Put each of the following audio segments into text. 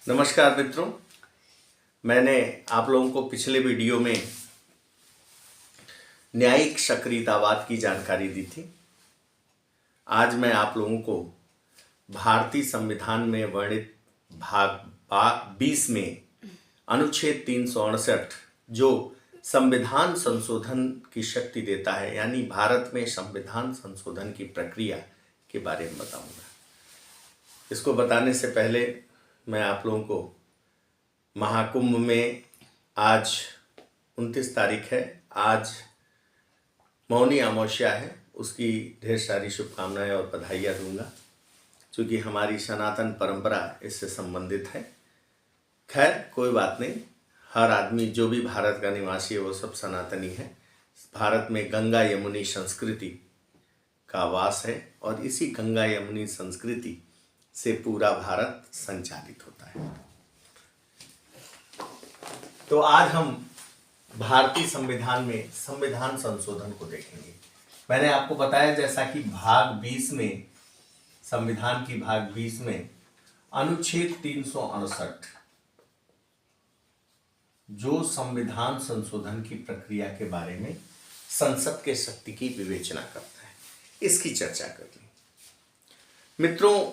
नमस्कार मित्रों, मैंने आप लोगों को पिछले वीडियो में न्यायिक सक्रियतावाद की जानकारी दी थी। आज मैं आप लोगों को भारतीय संविधान में वर्णित भाग 20 में अनुच्छेद 368 जो संविधान संशोधन की शक्ति देता है, यानी भारत में संविधान संशोधन की प्रक्रिया के बारे में बताऊंगा। इसको बताने से पहले मैं आप लोगों को महाकुंभ में आज 29 तारीख है, आज मौनी अमावस्या है, उसकी ढेर सारी शुभकामनाएं और बधाइयाँ दूंगा, क्योंकि हमारी सनातन परंपरा इससे संबंधित है। खैर कोई बात नहीं, हर आदमी जो भी भारत का निवासी है वो सब सनातनी है। भारत में गंगा यमुनी संस्कृति का वास है और इसी गंगा यमुनी संस्कृति से पूरा भारत संचालित होता है। तो आज हम भारतीय संविधान में संविधान संशोधन को देखेंगे। मैंने आपको बताया जैसा कि भाग 20 में, संविधान की भाग 20 में अनुच्छेद 368 जो संविधान संशोधन की प्रक्रिया के बारे में संसद के शक्ति की विवेचना करता है, इसकी चर्चा कर ली। मित्रों,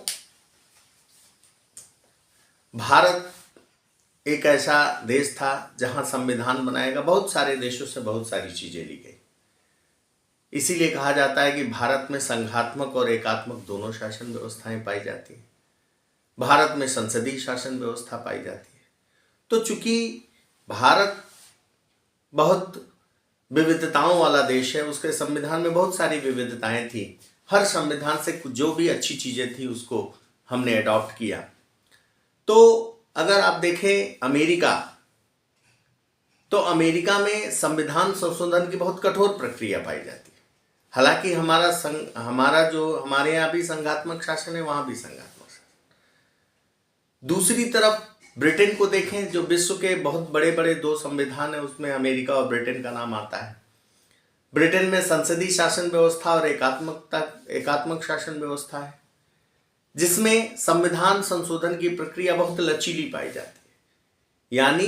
भारत एक ऐसा देश था जहां संविधान बनाएगा बहुत सारे देशों से बहुत सारी चीजें ली गई। इसीलिए कहा जाता है कि भारत में संघात्मक और एकात्मक दोनों शासन व्यवस्थाएं पाई जाती हैं। भारत में संसदीय शासन व्यवस्था पाई जाती है। तो चूंकि भारत बहुत विविधताओं वाला देश है, उसके संविधान में बहुत सारी विविधताएं थी। हर संविधान से जो भी अच्छी चीजें थी उसको हमने अडॉप्ट किया। तो अगर आप देखें अमेरिका, तो अमेरिका में संविधान संशोधन की बहुत कठोर प्रक्रिया पाई जाती है। हालांकि हमारे यहाँ भी संघात्मक शासन है, वहां भी संघात्मक शासन। दूसरी तरफ ब्रिटेन को देखें, जो विश्व के बहुत बड़े बड़े दो संविधान है, उसमें अमेरिका और ब्रिटेन का नाम आता है। ब्रिटेन में संसदीय शासन व्यवस्था और एकात्मक शासन व्यवस्था है, जिसमें संविधान संशोधन की प्रक्रिया बहुत लचीली पाई जाती है। यानी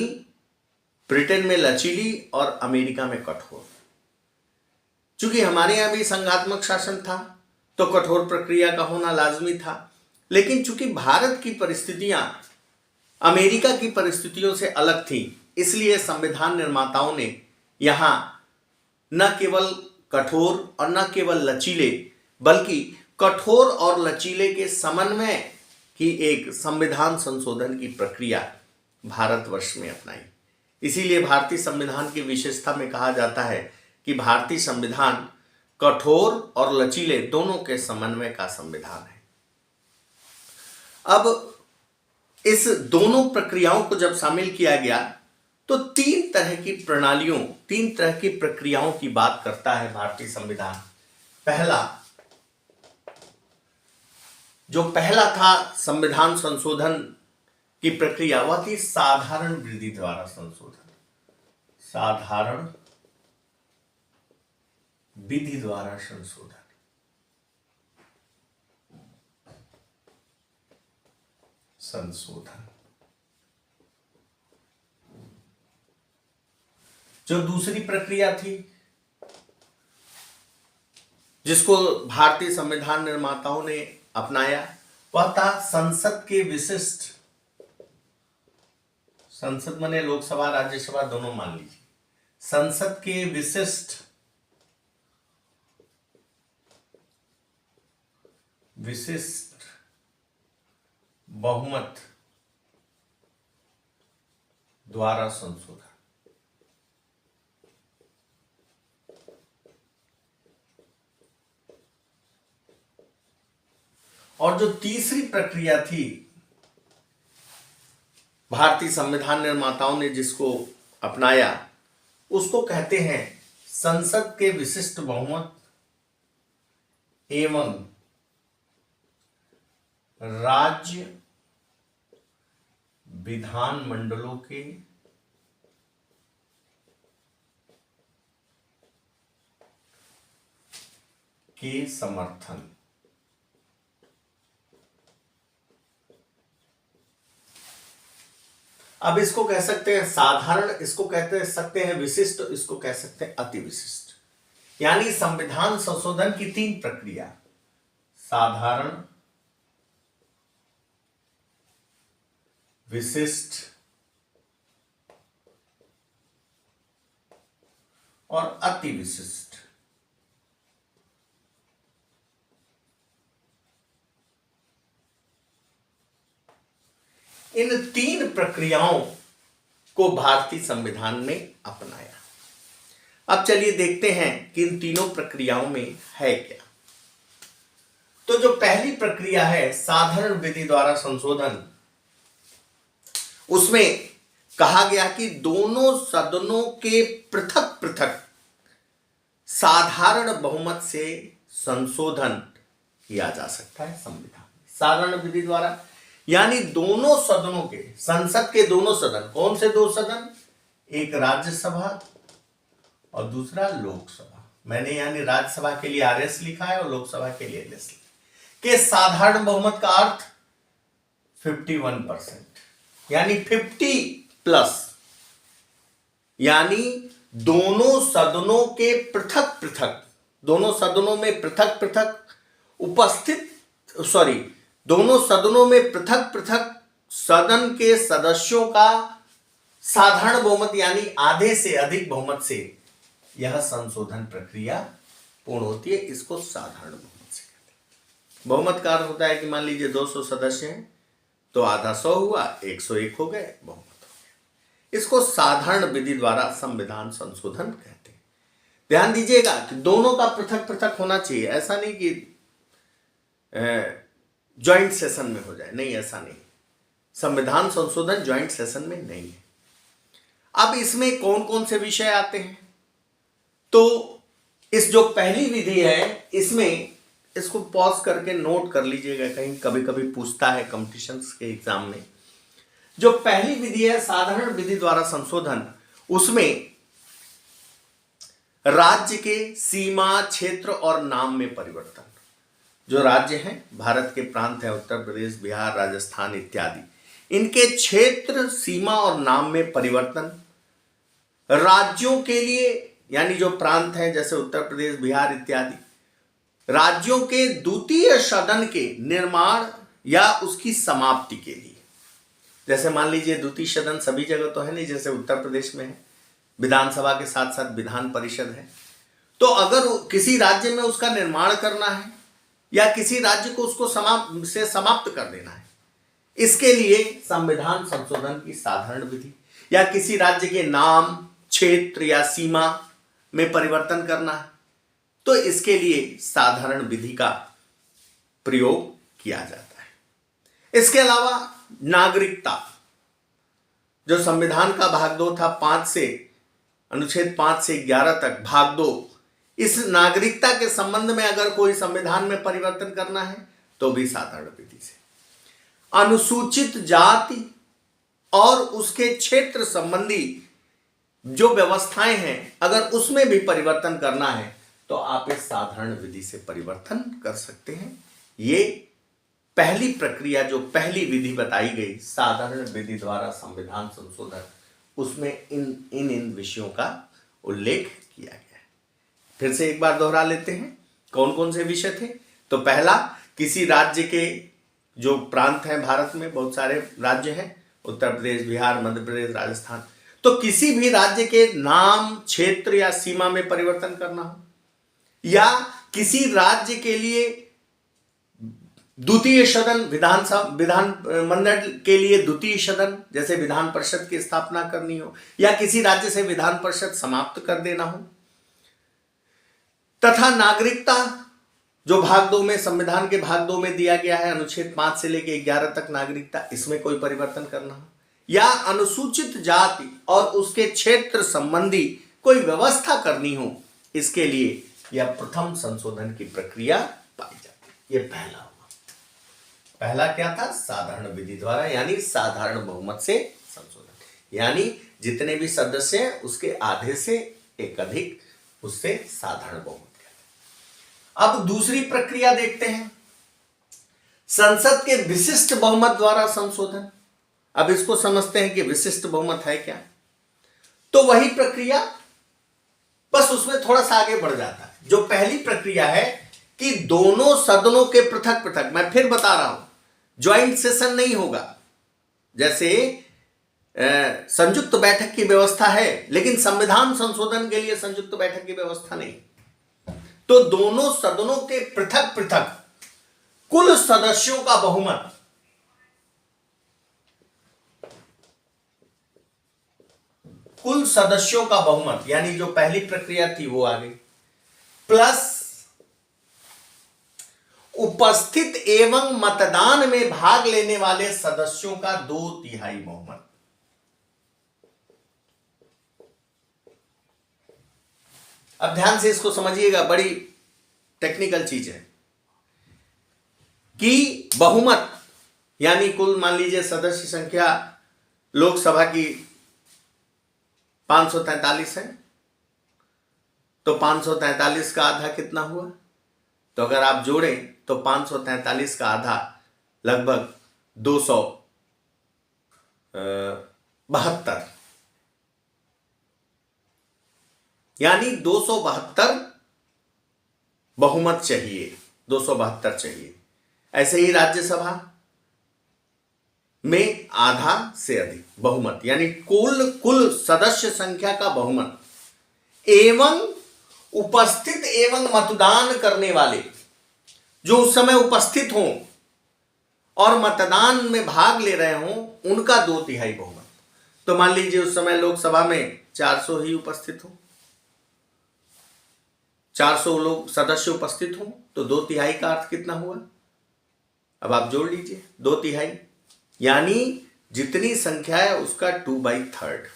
ब्रिटेन में लचीली और अमेरिका में कठोर। चूंकि हमारे यहां भी संघात्मक शासन था तो कठोर प्रक्रिया का होना लाजमी था, लेकिन चूंकि भारत की परिस्थितियां अमेरिका की परिस्थितियों से अलग थी, इसलिए संविधान निर्माताओं ने यहां न केवल कठोर और न केवल लचीले, बल्कि कठोर और लचीले के समन्वय की एक संविधान संशोधन की प्रक्रिया भारतवर्ष में अपनाई। इसीलिए भारतीय संविधान की विशेषता में कहा जाता है कि भारतीय संविधान कठोर और लचीले दोनों के समन्वय का संविधान है। अब इस दोनों प्रक्रियाओं को जब शामिल किया गया तो तीन तरह की प्रक्रियाओं की बात करता है भारतीय संविधान। पहला था संविधान संशोधन की प्रक्रिया, वह थी साधारण विधि द्वारा संशोधन। साधारण विधि द्वारा संशोधन। जो दूसरी प्रक्रिया थी जिसको भारतीय संविधान निर्माताओं ने अपनाया, वह था संसद माने लोकसभा राज्यसभा दोनों मान लीजिए। संसद के विशिष्ट बहुमत द्वारा संशोधन। और जो तीसरी प्रक्रिया थी भारतीय संविधान निर्माताओं ने जिसको अपनाया, उसको कहते हैं संसद के विशिष्ट बहुमत एवं राज्य विधानमंडलों के समर्थन। अब इसको कह सकते हैं साधारण, इसको कहते सकते हैं विशिष्ट, इसको कह सकते हैं अति विशिष्ट। यानी संविधान संशोधन की 3 प्रक्रिया, साधारण, विशिष्ट और अति विशिष्ट। इन 3 प्रक्रियाओं को भारतीय संविधान में अपनाया। अब चलिए देखते हैं कि इन तीनों प्रक्रियाओं में है क्या। तो जो पहली प्रक्रिया है साधारण विधि द्वारा संशोधन, उसमें कहा गया कि दोनों सदनों के पृथक पृथक साधारण बहुमत से संशोधन किया जा सकता है संविधान। साधारण विधि द्वारा यानी दोनों सदनों के, संसद के दोनों सदन, कौन से 2 सदन, एक राज्यसभा और दूसरा लोकसभा। मैंने यानी राज्यसभा के लिए आरएस लिखा है और लोकसभा के लिए एलएस के साधारण बहुमत का अर्थ 51%, यानी 50+, यानी दोनों सदनों के पृथक पृथक, दोनों सदनों में पृथक पृथक उपस्थित, दोनों सदनों में पृथक पृथक सदन के सदस्यों का साधारण बहुमत यानी आधे से अधिक बहुमत से यह संशोधन प्रक्रिया पूर्ण होती है। इसको साधारण बहुमत से कहते हैं। बहुमत का अर्थ होता है कि मान लीजिए 200 सदस्य हैं तो आधा 100 हुआ, 101 हो गए, बहुमत हो गया। इसको साधारण विधि द्वारा संविधान संशोधन कहते हैं। ध्यान दीजिएगा कि दोनों का पृथक पृथक होना चाहिए, ऐसा नहीं कि ज्वाइंट सेशन में हो जाए, नहीं, ऐसा नहीं। संविधान संशोधन ज्वाइंट सेशन में नहीं है। अब इसमें कौन कौन से विषय आते हैं, तो इस जो पहली विधि है इसमें, इसको पॉज करके नोट कर लीजिएगा, कहीं कभी कभी पूछता है कॉम्पिटिशन्स के एग्जाम में। जो पहली विधि है साधारण विधि द्वारा संशोधन, उसमें राज्य के सीमा, क्षेत्र और नाम में परिवर्तन। जो राज्य हैं, भारत के प्रांत हैं, उत्तर प्रदेश, बिहार, राजस्थान इत्यादि, इनके क्षेत्र, सीमा और नाम में परिवर्तन। राज्यों के लिए यानी जो प्रांत हैं जैसे उत्तर प्रदेश, बिहार इत्यादि, राज्यों के द्वितीय सदन के निर्माण या उसकी समाप्ति के लिए। जैसे मान लीजिए द्वितीय सदन सभी जगह तो है नहीं, जैसे उत्तर प्रदेश में है, विधानसभा के साथ साथ विधान परिषद है। तो अगर किसी राज्य में उसका निर्माण करना है या किसी राज्य को उसको समाप्त कर देना है, इसके लिए संविधान संशोधन की साधारण विधि, या किसी राज्य के नाम, क्षेत्र या सीमा में परिवर्तन करना है तो इसके लिए साधारण विधि का प्रयोग किया जाता है। इसके अलावा नागरिकता, जो संविधान का भाग 2 था, 5 से अनुच्छेद 5 से 11 तक भाग 2, इस नागरिकता के संबंध में अगर कोई संविधान में परिवर्तन करना है तो भी साधारण विधि से। अनुसूचित जाति और उसके क्षेत्र संबंधी जो व्यवस्थाएं हैं, अगर उसमें भी परिवर्तन करना है तो आप इस साधारण विधि से परिवर्तन कर सकते हैं। ये पहली प्रक्रिया, जो पहली विधि बताई गई साधारण विधि द्वारा संविधान संशोधन, उसमें इन विषयों का उल्लेख किया गया है। फिर से एक बार दोहरा लेते हैं कौन कौन से विषय थे। तो पहला, किसी राज्य के जो प्रांत हैं, भारत में बहुत सारे राज्य हैं, उत्तर प्रदेश, बिहार, मध्य प्रदेश, राजस्थान, तो किसी भी राज्य के नाम, क्षेत्र या सीमा में परिवर्तन करना हो, या किसी राज्य के लिए द्वितीय सदन, विधान मंडल के लिए द्वितीय सदन जैसे विधान परिषद की स्थापना करनी हो, या किसी राज्य से विधान परिषद समाप्त कर देना हो, तथा नागरिकता जो भाग 2 में, संविधान के भाग 2 में दिया गया है, अनुच्छेद 5 से लेकर 11 तक नागरिकता, इसमें कोई परिवर्तन करना हो, या अनुसूचित जाति और उसके क्षेत्र संबंधी कोई व्यवस्था करनी हो, इसके लिए यह प्रथम संशोधन की प्रक्रिया पाई जाती है। यह पहला हुआ। पहला क्या था? साधारण विधि द्वारा, यानी साधारण बहुमत से संशोधन, यानी जितने भी सदस्य हैं उसके आधे से एक अधिक, उससे साधारण बहुमत कहते हैं। अब दूसरी प्रक्रिया देखते हैं, संसद के विशिष्ट बहुमत द्वारा संशोधन। अब इसको समझते हैं कि विशिष्ट बहुमत है क्या। तो वही प्रक्रिया, बस उसमें थोड़ा सा आगे बढ़ जाता है। जो पहली प्रक्रिया है कि दोनों सदनों के पृथक पृथक, मैं फिर बता रहा हूं, ज्वाइंट सेशन नहीं होगा। जैसे संयुक्त बैठक की व्यवस्था है, लेकिन संविधान संशोधन के लिए संयुक्त बैठक की व्यवस्था नहीं। तो दोनों सदनों के पृथक पृथक कुल सदस्यों का बहुमत, कुल सदस्यों का बहुमत, यानी जो पहली प्रक्रिया थी वो आ गई, प्लस उपस्थित एवं मतदान में भाग लेने वाले सदस्यों का 2/3 बहुमत। अब ध्यान से इसको समझिएगा, बड़ी टेक्निकल चीज है कि बहुमत यानी कुल मान लीजिए सदस्य संख्या लोकसभा की 543 है, तो 543 का आधा कितना हुआ? तो अगर आप जोड़ें तो 543 का आधा लगभग 272, यानी 272 बहुमत चाहिए, 272 चाहिए। ऐसे ही राज्यसभा में आधा से अधिक बहुमत, यानी कुल सदस्य संख्या का बहुमत एवं उपस्थित एवं मतदान करने वाले जो उस समय उपस्थित हों और मतदान में भाग ले रहे हों, उनका 2/3 बहुमत। तो मान लीजिए उस समय लोकसभा में 400 ही उपस्थित हो, 400 लोग सदस्य उपस्थित हों, तो 2/3 का अर्थ कितना हुआ? अब आप जोड़ लीजिए 2/3, यानी जितनी संख्या है उसका 2/3,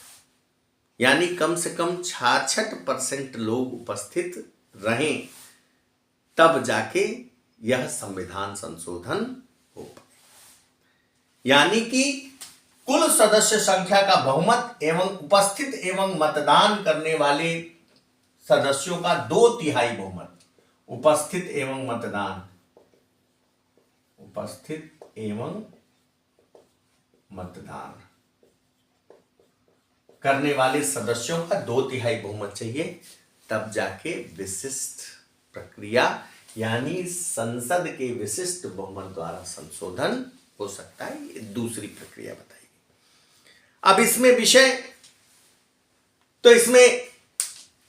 यानी कम से कम 66% लोग उपस्थित रहें, तब जाके यह संविधान संशोधन हो पाए। यानी कि कुल सदस्य संख्या का बहुमत एवं उपस्थित एवं मतदान करने वाले सदस्यों का 2/3 बहुमत, उपस्थित एवं मतदान, उपस्थित एवं मतदान करने वाले सदस्यों का 2/3 बहुमत चाहिए, तब जाके विशिष्ट प्रक्रिया यानी संसद के विशिष्ट बहुमत द्वारा संशोधन हो सकता है। ये दूसरी प्रक्रिया बताई। अब इसमें विषय, तो इसमें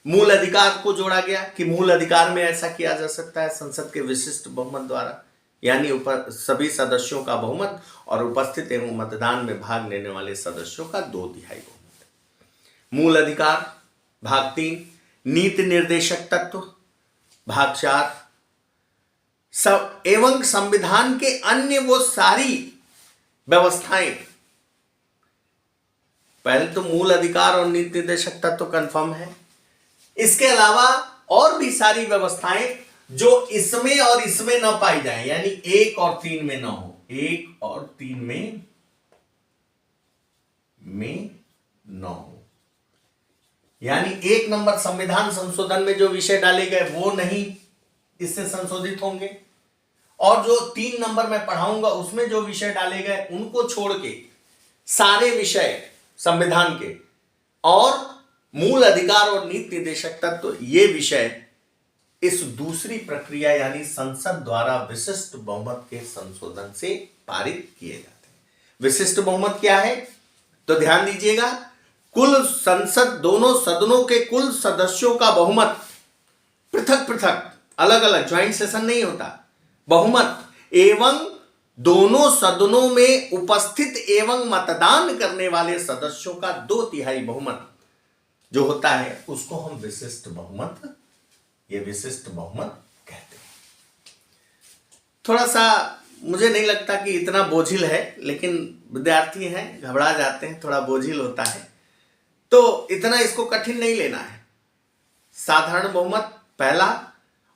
मूल अधिकार को जोड़ा गया कि मूल अधिकार में ऐसा किया जा सकता है संसद के विशिष्ट बहुमत द्वारा, यानी सभी सदस्यों का बहुमत और उपस्थित एवं मतदान में भाग लेने वाले सदस्यों का 2/3 बहुमत। मूल अधिकार भाग 3, नीति निर्देशक तत्व भाग 4, सब एवं संविधान के अन्य वो सारी व्यवस्थाएं। पहले तो मूल अधिकार और नीति निर्देशक तत्व कंफर्म है, इसके अलावा और भी सारी व्यवस्थाएं जो इसमें और इसमें न पाई जाए, यानी 1 और 3 में न हो, 1 और 3 में न हो, यानी 1 नंबर संविधान संशोधन में जो विषय डाले गए वो नहीं इससे संशोधित होंगे, और जो 3 नंबर में पढ़ाऊंगा उसमें जो विषय डाले गए उनको छोड़ के सारे विषय संविधान के और मूल अधिकार और नीति निर्देशक तत्व ये विषय इस दूसरी प्रक्रिया यानी संसद द्वारा विशिष्ट बहुमत के संशोधन से पारित किए जाते हैं। विशिष्ट बहुमत क्या है? तो ध्यान दीजिएगा, कुल संसद दोनों सदनों के कुल सदस्यों का बहुमत पृथक पृथक अलग अलग, ज्वाइंट सेशन नहीं होता, बहुमत एवं दोनों सदनों में उपस्थित एवं मतदान करने वाले सदस्यों का 2/3 बहुमत जो होता है उसको हम विशिष्ट बहुमत, ये विशिष्ट बहुमत कहते हैं। थोड़ा सा मुझे नहीं लगता कि इतना बोझिल है, लेकिन विद्यार्थी हैं, घबरा जाते हैं, थोड़ा बोझिल होता है, तो इतना इसको कठिन नहीं लेना है। साधारण बहुमत पहला,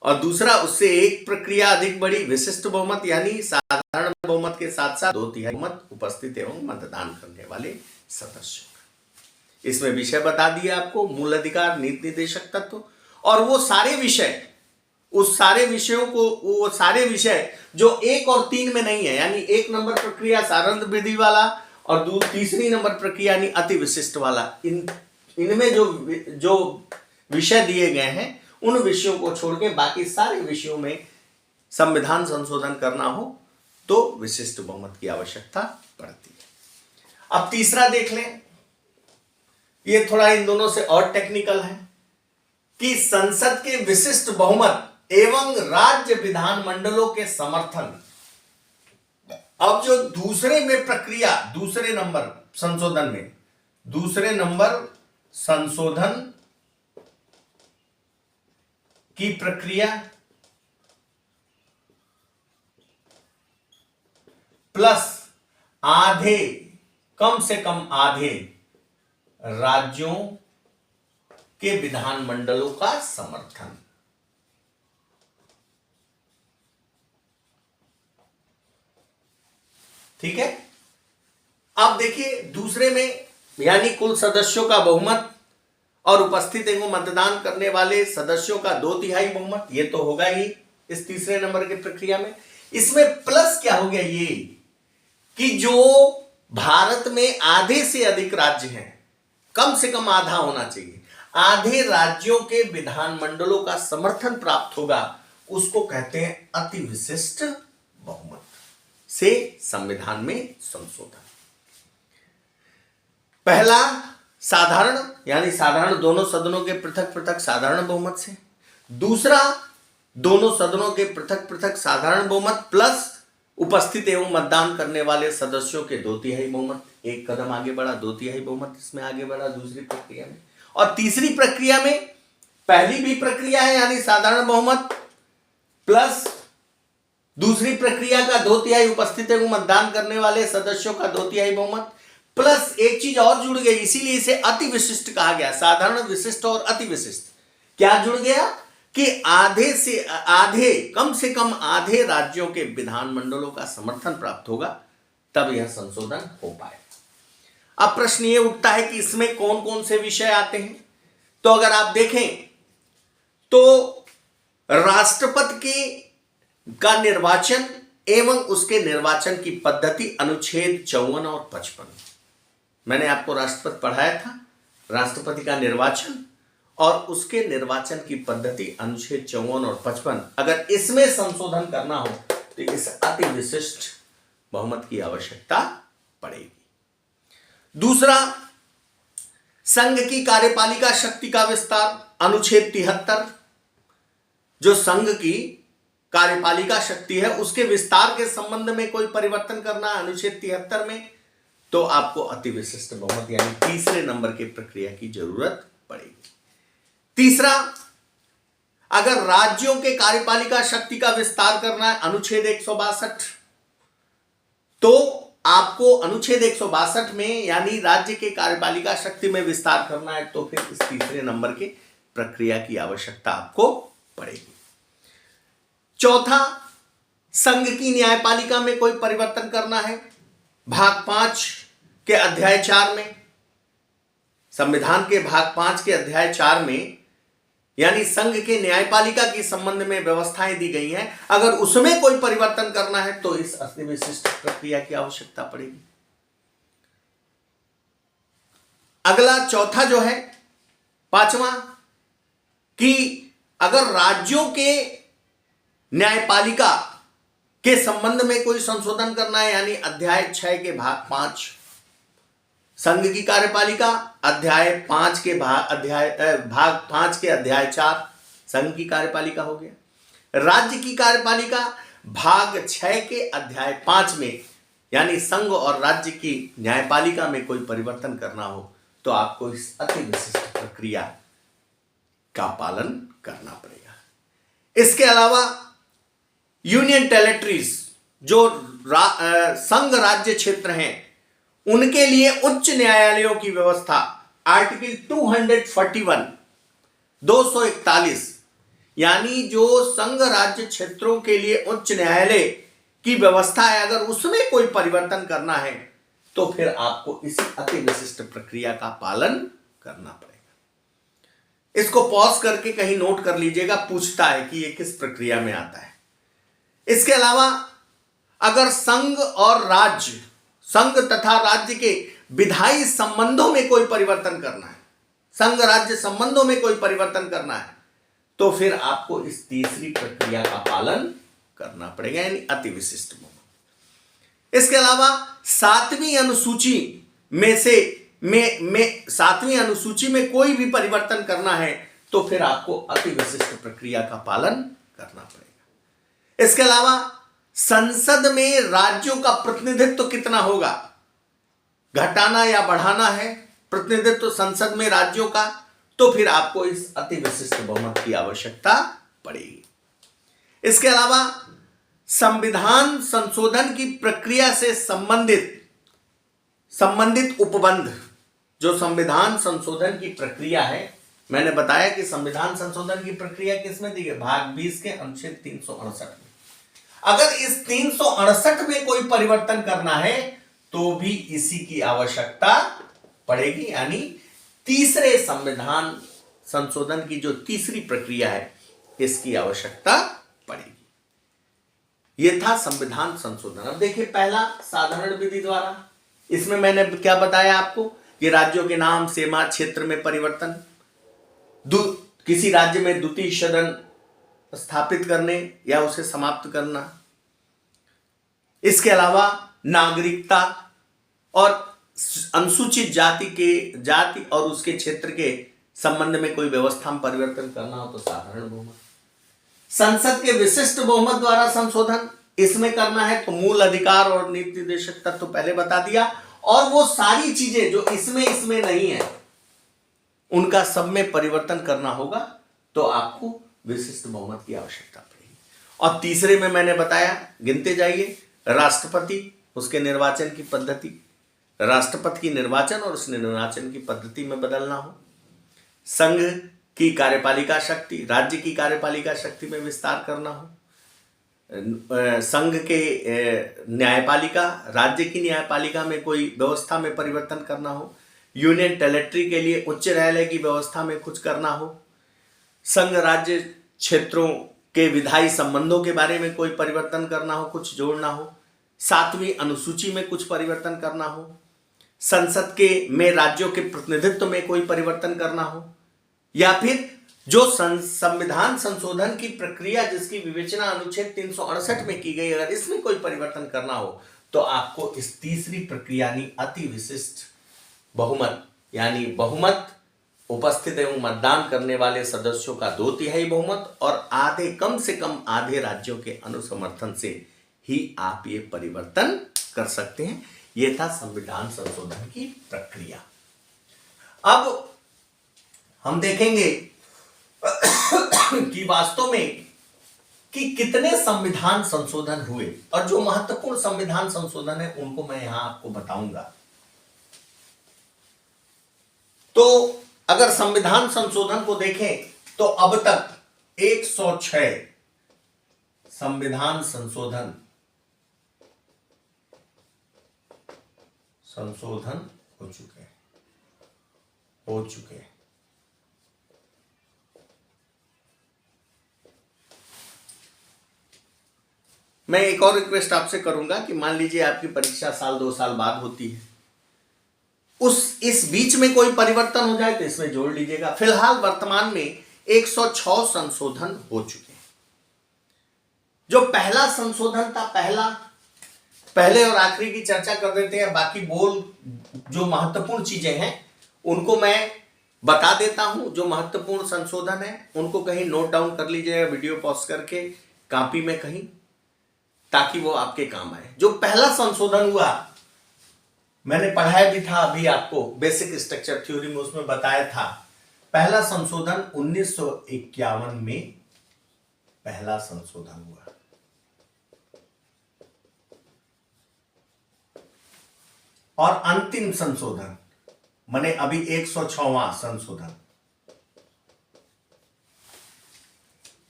और दूसरा उससे एक प्रक्रिया अधिक बड़ी विशिष्ट बहुमत, यानी साधारण बहुमत के साथ साथ 2/3 बहुमत उपस्थित एवं मतदान करने वाले सदस्यों। इसमें विषय बता दिया आपको, मूल अधिकार, नीति निर्देशक तत्व, और वो सारे विषय, उस सारे विषयों को, वो सारे विषय जो 1 और 3 में नहीं है, यानी 1 नंबर प्रक्रिया सारंद विधि वाला और तीसरी नंबर प्रक्रिया यानी अति विशिष्ट वाला, इनमें जो विषय दिए गए हैं उन विषयों को छोड़ के बाकी सारे विषयों में संविधान संशोधन करना हो तो विशिष्ट बहुमत की आवश्यकता पड़ती है। अब तीसरा देख लें, ये थोड़ा इन दोनों से और टेक्निकल है कि संसद के विशिष्ट बहुमत एवं राज्य विधानमंडलों के समर्थन। अब जो दूसरे में प्रक्रिया, दूसरे नंबर संशोधन में, दूसरे नंबर संशोधन की प्रक्रिया प्लस आधे, कम से कम आधे राज्यों के विधानमंडलों का समर्थन। ठीक है। अब देखिए दूसरे में यानी कुल सदस्यों का बहुमत और उपस्थित एवं मतदान करने वाले सदस्यों का 2/3 बहुमत, ये तो होगा ही इस तीसरे नंबर की प्रक्रिया में। इसमें प्लस क्या हो गया, ये कि जो भारत में आधे से अधिक राज्य हैं, कम से कम आधा होना चाहिए, आधे राज्यों के विधानमंडलों का समर्थन प्राप्त होगा, उसको कहते हैं अति विशिष्ट बहुमत से संविधान में संशोधन। पहला साधारण यानी साधारण दोनों सदनों के पृथक पृथक साधारण बहुमत से, दूसरा दोनों सदनों के पृथक पृथक साधारण बहुमत प्लस उपस्थित एवं मतदान करने वाले सदस्यों के 2/3 बहुमत। एक कदम आगे बढ़ा, 2/3 बहुमत इसमें आगे बढ़ा दूसरी प्रक्रिया में। और तीसरी प्रक्रिया में पहली भी प्रक्रिया है यानी साधारण बहुमत प्लस दूसरी प्रक्रिया का 2/3 उपस्थित एवं मतदान करने वाले सदस्यों का 2/3 बहुमत प्लस एक चीज और जुड़ गई, इसीलिए इसे अति विशिष्ट कहा गया। साधारण, विशिष्ट और अति विशिष्ट क्या जुड़ गया कि आधे से आधे, कम से कम आधे राज्यों के विधानमंडलों का समर्थन प्राप्त होगा, तब यह संशोधन हो पाए। अब प्रश्न यह उठता है कि इसमें कौन कौन से विषय आते हैं। तो अगर आप देखें तो राष्ट्रपति का निर्वाचन एवं उसके निर्वाचन की पद्धति अनुच्छेद 54 और 55, मैंने आपको राष्ट्रपति पढ़ाया था, राष्ट्रपति का निर्वाचन और उसके निर्वाचन की पद्धति अनुच्छेद 54 और 55, अगर इसमें संशोधन करना हो तो इस अति विशिष्ट बहुमत की आवश्यकता पड़ेगी। दूसरा, संघ की कार्यपालिका शक्ति का विस्तार, अनुच्छेद 73, जो संघ की कार्यपालिका शक्ति है उसके विस्तार के संबंध में कोई परिवर्तन करना है अनुच्छेद 73 में, तो आपको अति विशिष्ट बहुमत यानी तीसरे नंबर की प्रक्रिया की जरूरत पड़ेगी। तीसरा, अगर राज्यों के कार्यपालिका शक्ति का विस्तार करना है अनुच्छेद 162, तो आपको अनुच्छेद 162 में यानी राज्य के कार्यपालिका शक्ति में विस्तार करना है, तो फिर इस तीसरे नंबर के प्रक्रिया की आवश्यकता आपको पड़ेगी। चौथा, संघ की न्यायपालिका में कोई परिवर्तन करना है, भाग 5 के अध्याय 4 में, संविधान के भाग 5 के अध्याय 4 में यानी संघ के न्यायपालिका के संबंध में व्यवस्थाएं दी गई हैं, अगर उसमें कोई परिवर्तन करना है तो इस अति विशिष्ट प्रक्रिया की आवश्यकता पड़ेगी। अगला चौथा जो है, पांचवा, कि अगर राज्यों के न्यायपालिका के संबंध में कोई संशोधन करना है यानी अध्याय 6 के भाग 5 संघ की कार्यपालिका, अध्याय 5 के भाग 5 के अध्याय 4 संघ की कार्यपालिका हो गया। राज्य की कार्यपालिका भाग 6 के अध्याय 5 में यानी संघ और राज्य की न्यायपालिका में कोई परिवर्तन करना हो तो आपको इस अति विशिष्ट प्रक्रिया का पालन करना पड़ेगा। इसके अलावा यूनियन टेरिटरीज जो संघ राज्य क्षेत्र हैं उनके लिए उच्च न्यायालयों की व्यवस्था आर्टिकल 241 241 यानी जो संघ राज्य क्षेत्रों के लिए उच्च न्यायालय की व्यवस्था है, अगर उसमें कोई परिवर्तन करना है तो फिर आपको इसी अति विशिष्ट प्रक्रिया का पालन करना पड़ेगा। इसको पॉज करके कहीं नोट कर लीजिएगा, पूछता है कि यह किस प्रक्रिया में आता है। इसके अलावा अगर संघ और राज्य संघ तथा राज्य के विधायी संबंधों में कोई परिवर्तन करना है, संघ राज्य संबंधों में कोई परिवर्तन करना है, तो फिर आपको इस तीसरी प्रक्रिया का पालन करना पड़ेगा, यानी अति विशिष्ट बहुमत। इसके अलावा सातवीं अनुसूची में से सातवीं अनुसूची में कोई भी परिवर्तन करना है तो फिर आपको अति विशिष्ट प्रक्रिया का पालन करना पड़ेगा। इसके अलावा संसद में राज्यों का प्रतिनिधित्व कितना होगा, घटाना या बढ़ाना है प्रतिनिधित्व संसद में राज्यों का, तो फिर आपको इस अति विशिष्ट बहुमत की आवश्यकता पड़ेगी। इसके अलावा संविधान संशोधन की प्रक्रिया से संबंधित उपबंध, जो संविधान संशोधन की प्रक्रिया है, मैंने बताया कि संविधान संशोधन की प्रक्रिया किसमें दी है, भाग 20 के अनुच्छेद 368 में। अगर इस 368 में कोई परिवर्तन करना है तो भी इसी की आवश्यकता पड़ेगी, यानी तीसरे संविधान संशोधन की जो तीसरी प्रक्रिया है इसकी आवश्यकता पड़ेगी। यह था संविधान संशोधन। अब देखिए पहला साधारण विधि द्वारा, इसमें मैंने क्या बताया आपको कि राज्यों के नाम, सीमा, क्षेत्र में परिवर्तन, किसी राज्य में द्वितीय सदन स्थापित करने या उसे समाप्त करना। इसके अलावा नागरिकता और अनुसूचित जाति और उसके क्षेत्र के संबंध में कोई व्यवस्था में परिवर्तन करना हो तो साधारण बहुमत। संसद के विशिष्ट बहुमत द्वारा संशोधन इसमें करना है तो मूल अधिकार और नीति निर्देशक तत्व पहले बता दिया, और वो सारी चीजें जो इसमें नहीं है उनका सब में परिवर्तन करना होगा तो आपको विशिष्ट बहुमत की आवश्यकता पड़ेगी। और तीसरे में मैंने बताया, गिनते जाइए, राष्ट्रपति, उसके निर्वाचन की पद्धति, राष्ट्रपति की निर्वाचन और उस निर्वाचन की पद्धति में बदलना हो, संघ की कार्यपालिका शक्ति, राज्य की कार्यपालिका शक्ति में विस्तार करना हो, संघ के न्यायपालिका, राज्य की न्यायपालिका में कोई व्यवस्था में परिवर्तन करना हो, यूनियन टेरिटरी के लिए उच्च न्यायालय की व्यवस्था में कुछ करना हो, संघ राज्य क्षेत्रों के विधायी संबंधों के बारे में कोई परिवर्तन करना हो, कुछ जोड़ना हो, सातवीं अनुसूची में कुछ परिवर्तन करना हो, संसद के में राज्यों के प्रतिनिधित्व में कोई परिवर्तन करना हो, या फिर जो संविधान संशोधन की प्रक्रिया जिसकी विवेचना अनुच्छेद 368 में की गई, अगर इसमें कोई परिवर्तन करना हो तो आपको इस तीसरी प्रक्रिया यानी अति विशिष्ट बहुमत, यानी बहुमत उपस्थित एवं मतदान करने वाले सदस्यों का 2/3 बहुमत और आधे, कम से कम आधे राज्यों के अनुसमर्थन से ही आप ये परिवर्तन कर सकते हैं। यह था संविधान संशोधन की प्रक्रिया। अब हम देखेंगे कि वास्तव में कि कितने संविधान संशोधन हुए, और जो महत्वपूर्ण संविधान संशोधन है उनको मैं यहां आपको बताऊंगा। तो अगर संविधान संशोधन को देखें तो अब तक 106 संविधान संशोधन हो चुके हैं। मैं एक और रिक्वेस्ट आपसे करूंगा कि मान लीजिए आपकी परीक्षा साल 2 साल बाद होती है, इस बीच में कोई परिवर्तन हो जाए तो इसमें जोड़ लीजिएगा। फिलहाल वर्तमान में 106 संशोधन हो चुके हैं। जो पहला संशोधन था, पहले और आखिरी की चर्चा कर देते हैं, बाकी जो महत्वपूर्ण चीजें हैं उनको मैं बता देता हूं। जो महत्वपूर्ण संशोधन है उनको कहीं नोट डाउन कर लीजिएगा, वीडियो पॉज करके कॉपी में कहीं, ताकि वो आपके काम आए। जो पहला संशोधन हुआ मैंने पढ़ाया भी था अभी आपको बेसिक स्ट्रक्चर थ्योरी में, उसमें बताया था। पहला संशोधन 1951 में पहला संशोधन हुआ। और अंतिम संशोधन माने अभी 106वां संशोधन,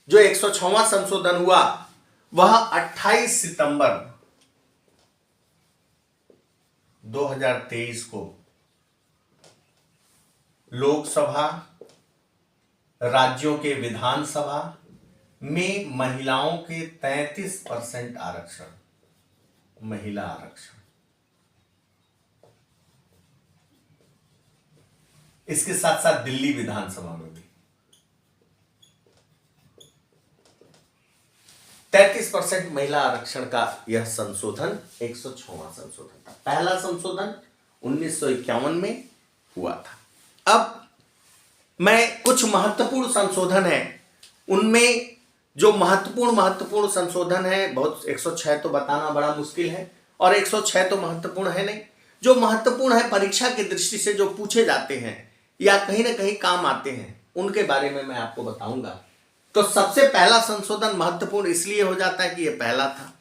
जो 106वां संशोधन हुआ वह 28 सितंबर 2023 को लोकसभा, राज्यों के विधानसभा में महिलाओं के 33% आरक्षण, महिला आरक्षण, इसके साथ साथ दिल्ली विधानसभा में भी 33% महिला आरक्षण का यह संशोधन 106वां संशोधन था। पहला संशोधन 1951 में हुआ था। अब मैं कुछ महत्वपूर्ण संशोधन है, उनमें जो महत्वपूर्ण संशोधन है, बहुत 106 तो बताना बड़ा मुश्किल है और 106 तो महत्वपूर्ण है नहीं, जो महत्वपूर्ण है परीक्षा की दृष्टि से जो पूछे जाते हैं या कहीं ना कहीं काम आते हैं, उनके बारे में मैं आपको बताऊंगा। तो सबसे पहला संशोधन महत्वपूर्ण इसलिए हो जाता है कि यह पहला था।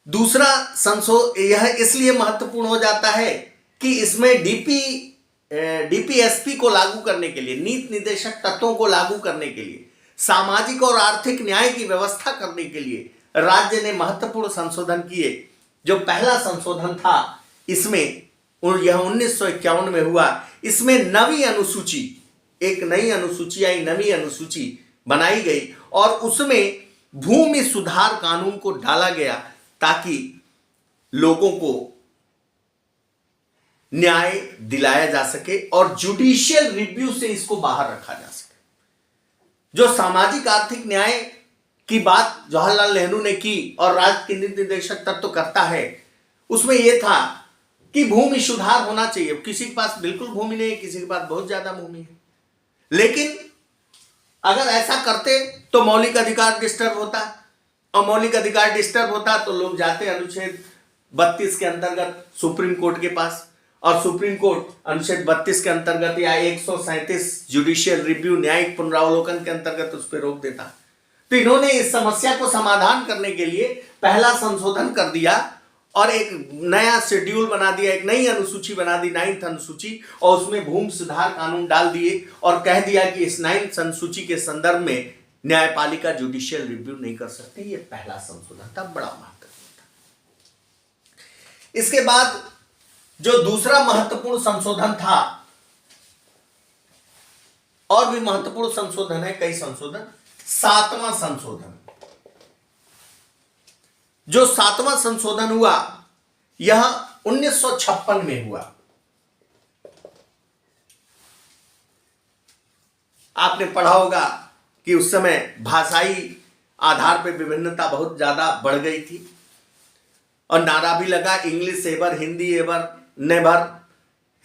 दूसरा यह इसलिए महत्वपूर्ण हो जाता है कि इसमें डीपीएसपी को लागू करने के लिए, नीति निर्देशक तत्वों को लागू करने के लिए, सामाजिक और आर्थिक न्याय की व्यवस्था करने के लिए राज्य ने महत्वपूर्ण संशोधन किए। जो पहला संशोधन था इसमें यह 1951 में हुआ। इसमें नवी अनुसूची, एक नई अनुसूची आई, नवी अनुसूची बनाई गई और उसमें भूमि सुधार कानून को डाला गया ताकि लोगों को न्याय दिलाया जा सके और जुडिशियल रिव्यू से इसको बाहर रखा जा सके। जो सामाजिक आर्थिक न्याय की बात जवाहरलाल नेहरू ने की और राज्य के नीति निर्देशक तत्व करता है, उसमें यह था कि भूमि सुधार होना चाहिए। किसी के पास बिल्कुल भूमि नहीं है, किसी के पास बहुत ज्यादा भूमि है, लेकिन अगर ऐसा करते तो मौलिक अधिकार डिस्टर्ब होता और मौलिक अधिकार डिस्टर्ब होता तो लोग जाते अनुच्छेद 32 के अंतर्गत सुप्रीम कोर्ट के पास और सुप्रीम कोर्ट अनुच्छेद 32 के अंतर्गत या 137 जुडिशियल रिव्यू न्यायिक पुनरावलोकन के अंतर्गत उस पर रोक देता। तो इन्होंने इस समस्या को समाधान करने के लिए पहला संशोधन कर दिया और एक नया शेड्यूल बना दिया, एक नई अनुसूची बना दी, 9th अनुसूची, और उसमें भूमि सुधार कानून डाल दिए और कह दिया कि इस 9th अनुसूची के संदर्भ में न्यायपालिका जुडिशियल रिव्यू नहीं कर सकती। ये पहला संशोधन था, बड़ा महत्वपूर्ण था। इसके बाद जो दूसरा महत्वपूर्ण संशोधन था, और भी महत्वपूर्ण संशोधन है, कई संशोधन, 7वां संशोधन। जो 7वां संशोधन हुआ यह 1956 में हुआ। आपने पढ़ा होगा कि उस समय भाषाई आधार पर विभिन्नता बहुत ज्यादा बढ़ गई थी और नारा भी लगा, English ever, Hindi ever never,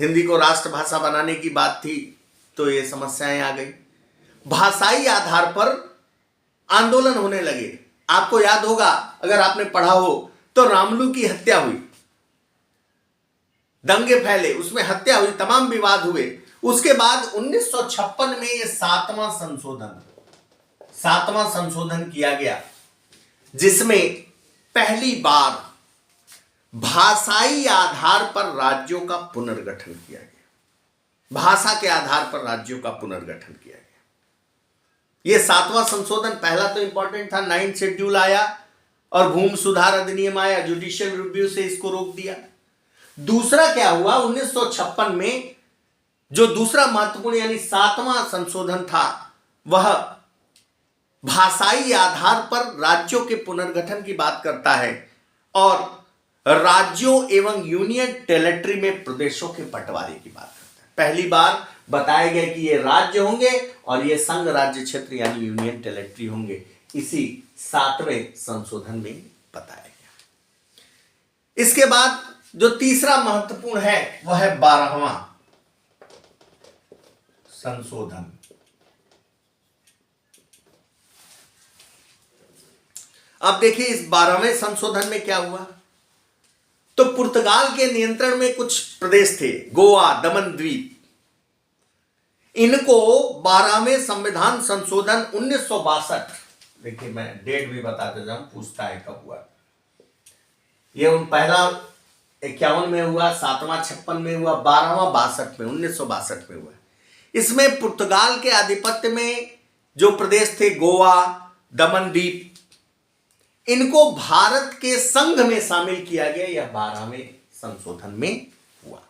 Hindi को राष्ट्रभाषा बनाने की बात थी, तो ये समस्याएं आ गई। भाषाई आधार पर आंदोलन होने लगे। आपको याद होगा, अगर आपने पढ़ा हो, तो रामलू की हत्या हुई, दंगे फैले, उसमें हत्या हुई, तमाम विवाद हुए। उसके बाद 1956 में यह 7वां संशोधन किया गया, जिसमें पहली बार भाषाई आधार पर राज्यों का पुनर्गठन किया गया। भाषा के आधार पर राज्यों का पुनर्गठन किया गया। यह 7वां संशोधन, पहला तो इंपॉर्टेंट था, 9th शेड्यूल आया और भूमि सुधार अधिनियम आया, जुडिशियल रिव्यू से इसको रोक दिया। दूसरा क्या हुआ, 1956 में जो दूसरा महत्वपूर्ण यानी 7वां संशोधन था, वह भाषाई आधार पर राज्यों के पुनर्गठन की बात करता है और राज्यों एवं यूनियन टेरिटरी में प्रदेशों के बंटवारे की बात करता है। पहली बार बताया गया कि ये राज्य होंगे और ये संघ राज्य क्षेत्र यानी यूनियन टेरिटरी होंगे। इसी 7वें संशोधन में बताया गया। इसके बाद जो तीसरा महत्वपूर्ण है वह है 12वां संशोधन। अब देखिए इस 12वें संशोधन में क्या हुआ। तो पुर्तगाल के नियंत्रण में कुछ प्रदेश थे, गोवा, दमन द्वीप, इनको 12वें संविधान संशोधन 1962, देखिए मैं डेट भी बताते जाऊं, पूछता है कब हुआ। ये उन पहला 51 में हुआ, 7वां 56 में हुआ, 12वां 62 में, 1962 में हुआ। इसमें पुर्तगाल के आधिपत्य में जो प्रदेश थे, गोवा, दमन द्वीप, इनको भारत के संघ में शामिल किया गया। यह 12वें संशोधन में हुआ।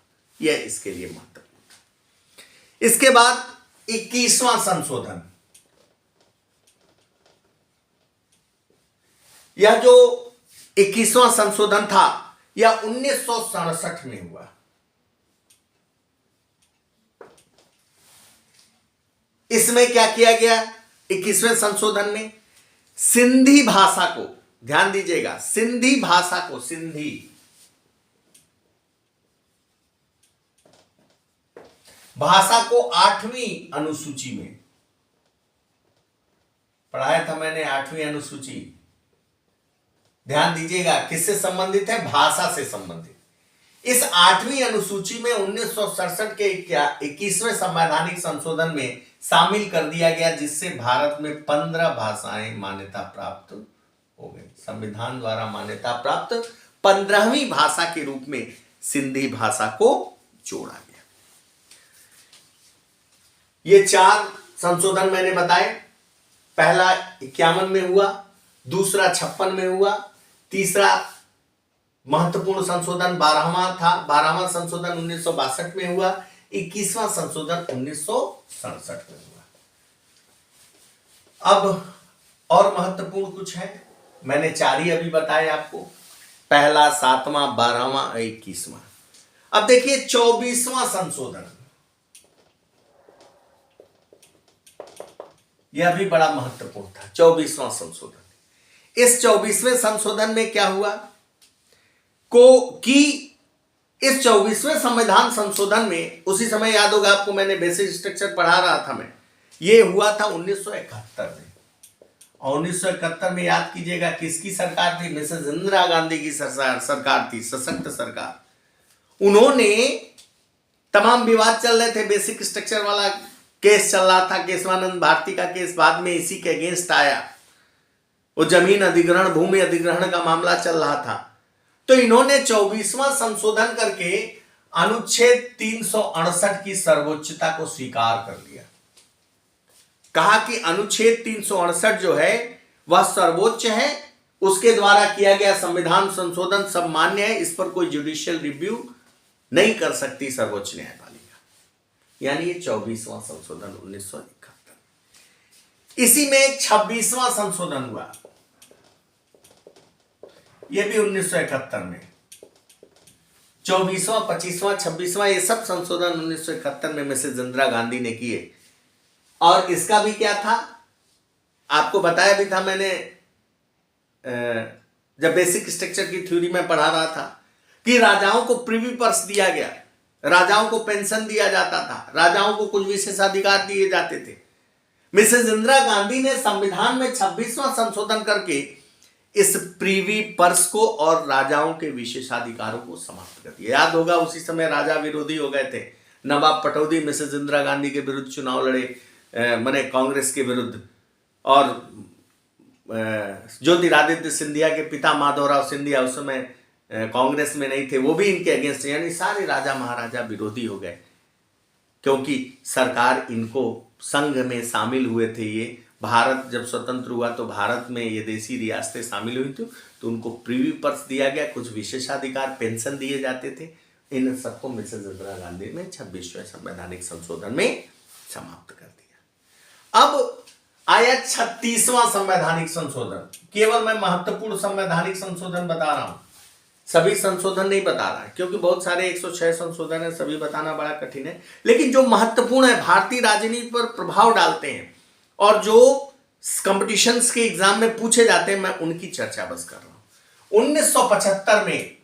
यह इसके लिए महत्वपूर्ण है। इसके बाद 21वां संशोधन। यह जो 21वां संशोधन था यह 1967 में हुआ। इसमें क्या किया गया 21वें संशोधन में, सिंधी भाषा को, ध्यान दीजिएगा, सिंधी भाषा को, सिंधी भाषा को 8वीं अनुसूची में, पढ़ाया था मैंने 8वीं अनुसूची, ध्यान दीजिएगा, किससे संबंधित है, भाषा से संबंधित। इस 8वीं अनुसूची में 1967 के 21वें संवैधानिक संशोधन में शामिल कर दिया गया, जिससे भारत में 15 भाषाएं मान्यता प्राप्त हो गई। संविधान द्वारा मान्यता प्राप्त 15वीं भाषा के रूप में सिंधी भाषा को जोड़ा गया। ये 4 संशोधन मैंने बताए, पहला 51 में हुआ, दूसरा 56 में हुआ, तीसरा महत्वपूर्ण संशोधन 12वां था, 12वां संशोधन 1962 में हुआ, 21वां संशोधन 1967 में हुआ। अब और महत्वपूर्ण कुछ है, मैंने 4 ही अभी बताए आपको, पहला, 7वां, 12वां, 21वां। अब देखिए 24वां संशोधन, यह भी बड़ा महत्वपूर्ण था, 24वां संशोधन। इस 24वें संशोधन में क्या हुआ कि इस 24वें संविधान संशोधन में, उसी समय याद होगा आपको, मैंने बेसिक स्ट्रक्चर पढ़ा रहा था मैं, यह हुआ था 1971 में। और 1971 में याद कीजिएगा किसकी सरकार थी, मिसेस इंदिरा गांधी की सरकार थी, सशक्त सरकार। उन्होंने, तमाम विवाद चल रहे थे, बेसिक स्ट्रक्चर वाला केस चल रहा था, केशवानंद भारती का केस बाद में इसी के अगेंस्ट आया, वो जमीन अधिग्रहण, भूमि अधिग्रहण का मामला चल रहा था। तो इन्होंने 24वां संशोधन करके अनुच्छेद 368 की सर्वोच्चता को स्वीकार कर लिया। कहा कि अनुच्छेद 368 जो है वह सर्वोच्च है, उसके द्वारा किया गया संविधान संशोधन सब मान्य है, इस पर कोई जुडिशियल रिव्यू नहीं कर सकती सर्वोच्च न्यायपालिका। यानी ये 24वां संशोधन 1971। इसी में एक 26वां संशोधन हुआ, यह भी 1971 में। 24वां, 25वां, 26वां, ये सब संशोधन 1971 में मिसेस इंदिरा गांधी ने किए। और इसका भी क्या था, आपको बताया भी था मैंने जब बेसिक स्ट्रक्चर की थ्योरी में पढ़ा रहा था, कि राजाओं को प्रिवी पर्स दिया गया, राजाओं को पेंशन दिया जाता था, राजाओं को कुछ विशेषाधिकार दिए जाते थे। मिसेस इंदिरा गांधी ने संविधान में 26वां संशोधन करके इस प्रीवी पर्स को और राजाओं के विशेषाधिकारों को समाप्त कर दिया। याद होगा उसी समय राजा विरोधी हो गए थे, नवाब पटौदी मिसेस इंदिरा गांधी के विरुद्ध चुनाव लड़े, माने कांग्रेस के विरुद्ध, और ज्योतिरादित्य सिंधिया के पिता माधवराव सिंधिया उस समय कांग्रेस में नहीं थे, वो भी इनके अगेंस्ट, यानी सारे राजा महाराजा विरोधी हो गए, क्योंकि सरकार इनको संघ में शामिल हुए थे। ये भारत जब स्वतंत्र हुआ तो भारत में ये देशी रियासतें शामिल हुई थी, तो उनको प्रीवी पर्स दिया गया, कुछ विशेषाधिकार, पेंशन दिए जाते थे। इन सबको मिसेस इंदिरा गांधी ने 26वें संवैधानिक संशोधन में समाप्त कर दिया। अब आया 36वां संवैधानिक संशोधन। केवल मैं महत्वपूर्ण संवैधानिक संशोधन बता रहा हूं, सभी संशोधन नहीं बता रहा है, क्योंकि बहुत सारे 106 संशोधन है, सभी बताना बड़ा कठिन है। लेकिन जो महत्वपूर्ण है, भारतीय राजनीति पर प्रभाव डालते हैं और जो कंपटीशंस के एग्जाम में पूछे जाते हैं, मैं उनकी चर्चा बस कर रहा हूं। 1975 में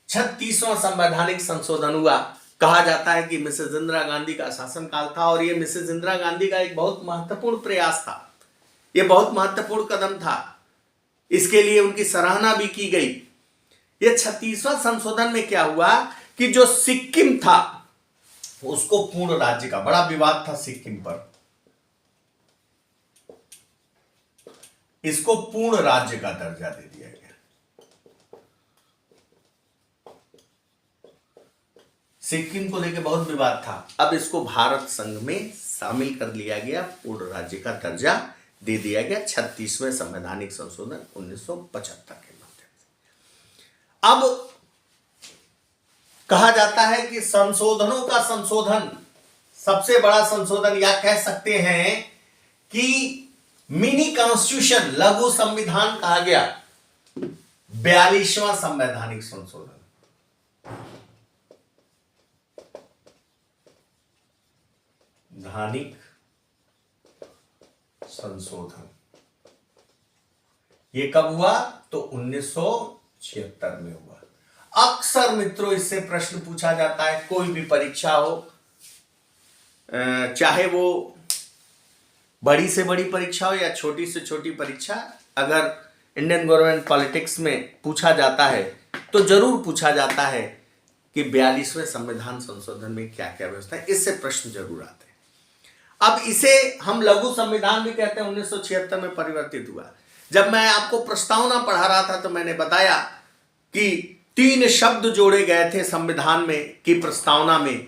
36वां संवैधानिक संशोधन हुआ। कहा जाता है कि मिसेस इंदिरा गांधी का शासनकाल था, और यह मिसेस इंदिरा गांधी का एक बहुत महत्वपूर्ण प्रयास था, यह बहुत महत्वपूर्ण कदम था, इसके लिए उनकी सराहना भी की गई। यह 36वां संशोधन में क्या हुआ कि जो सिक्किम था उसको पूर्ण राज्य का, बड़ा विवाद था सिक्किम पर, इसको पूर्ण राज्य का दर्जा दे दिया गया। सिक्किम को लेकर बहुत विवाद था, अब इसको भारत संघ में शामिल कर लिया गया, पूर्ण राज्य का दर्जा दे दिया गया 36वें संवैधानिक संशोधन 1975 के माध्यम से। अब कहा जाता है कि संशोधनों का संशोधन, सबसे बड़ा संशोधन, या कह सकते हैं कि मिनी कॉन्स्टिट्यूशन, लघु संविधान कहा गया, 42वां संवैधानिक संशोधन। संवैधानिक संशोधन ये कब हुआ? तो 1976 में हुआ। अक्सर मित्रों इससे प्रश्न पूछा जाता है, कोई भी परीक्षा हो, चाहे वो बड़ी से बड़ी परीक्षा हो या छोटी से छोटी परीक्षा, अगर इंडियन गवर्नमेंट पॉलिटिक्स में पूछा जाता है तो जरूर पूछा जाता है कि 42वें संविधान संशोधन में क्या क्या व्यवस्था है। इससे प्रश्न जरूर आते हैं। अब इसे हम लघु संविधान भी कहते हैं। 1976 में परिवर्तित हुआ। जब मैं आपको प्रस्तावना पढ़ा रहा था तो मैंने बताया कि 3 शब्द जोड़े गए थे संविधान में की प्रस्तावना में।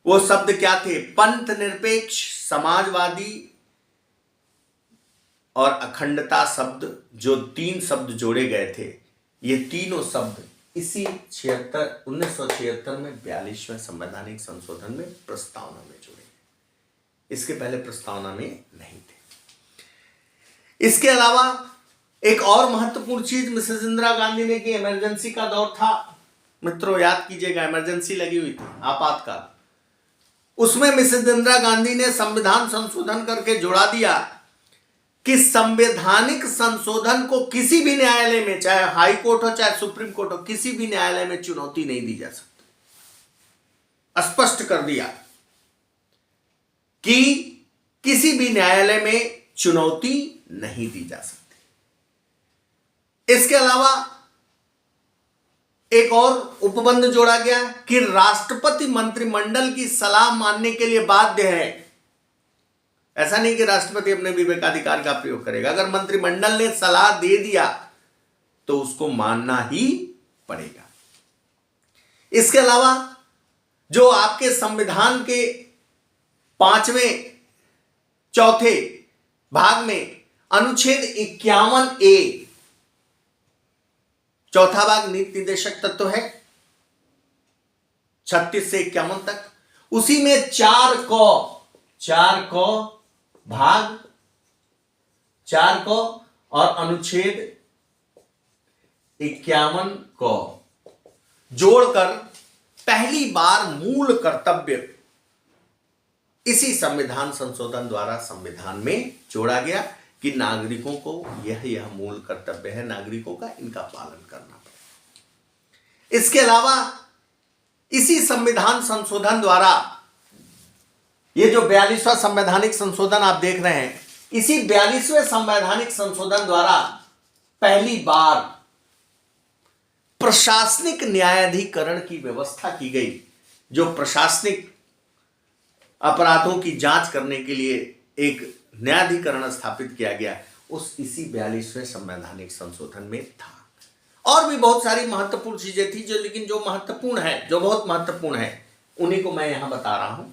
वो शब्द क्या थे? पंथ निरपेक्ष, समाजवादी और अखंडता शब्द, जो 3 शब्द जोड़े गए थे, ये तीनों शब्द इसी 1976 में 42वें संवैधानिक संशोधन में प्रस्तावना में जोड़े गए। इसके पहले प्रस्तावना में नहीं थे। इसके अलावा एक और महत्वपूर्ण चीज मिसेस इंदिरा गांधी ने की, इमरजेंसी का दौर था मित्रों, याद कीजिएगा, इमरजेंसी लगी हुई थी, आपातकाल। उसमें मिसेस इंदिरा गांधी ने संविधान संशोधन करके जोड़ा दिया कि संवैधानिक संशोधन को किसी भी न्यायालय में, चाहे हाई कोर्ट हो चाहे सुप्रीम कोर्ट हो, किसी भी न्यायालय में चुनौती नहीं दी जा सकती। स्पष्ट कर दिया कि किसी भी न्यायालय में चुनौती नहीं दी जा सकती। इसके अलावा एक और उपबंध जोड़ा गया कि राष्ट्रपति मंत्रिमंडल की सलाह मानने के लिए बाध्य है। ऐसा नहीं कि राष्ट्रपति अपने विवेकाधिकार का प्रयोग करेगा, अगर मंत्रिमंडल ने सलाह दे दिया तो उसको मानना ही पड़ेगा। इसके अलावा जो आपके संविधान के 5वें चौथे भाग में अनुच्छेद 51A, चौथा भाग नीति निर्देशक तत्व है 36 से 51 तक, उसी में 4 को भाग 4 को और अनुच्छेद 51 को जोड़कर पहली बार मूल कर्तव्य इसी संविधान संशोधन द्वारा संविधान में जोड़ा गया कि नागरिकों को यह मूल कर्तव्य है, नागरिकों का इनका पालन करना पड़ेगा। इसके अलावा इसी संविधान संशोधन द्वारा, ये जो 42वां संवैधानिक संशोधन आप देख रहे हैं, इसी 42वें संवैधानिक संशोधन द्वारा पहली बार प्रशासनिक न्यायाधिकरण की व्यवस्था की गई, जो प्रशासनिक अपराधों की जांच करने के लिए एक न्यायाधिकरण स्थापित किया गया, उस इसी 42वें संवैधानिक संशोधन में था। और भी बहुत सारी महत्वपूर्ण चीजें थी लेकिन जो महत्वपूर्ण है, जो बहुत महत्वपूर्ण है, उन्हीं को मैं यहां बता रहा हूं।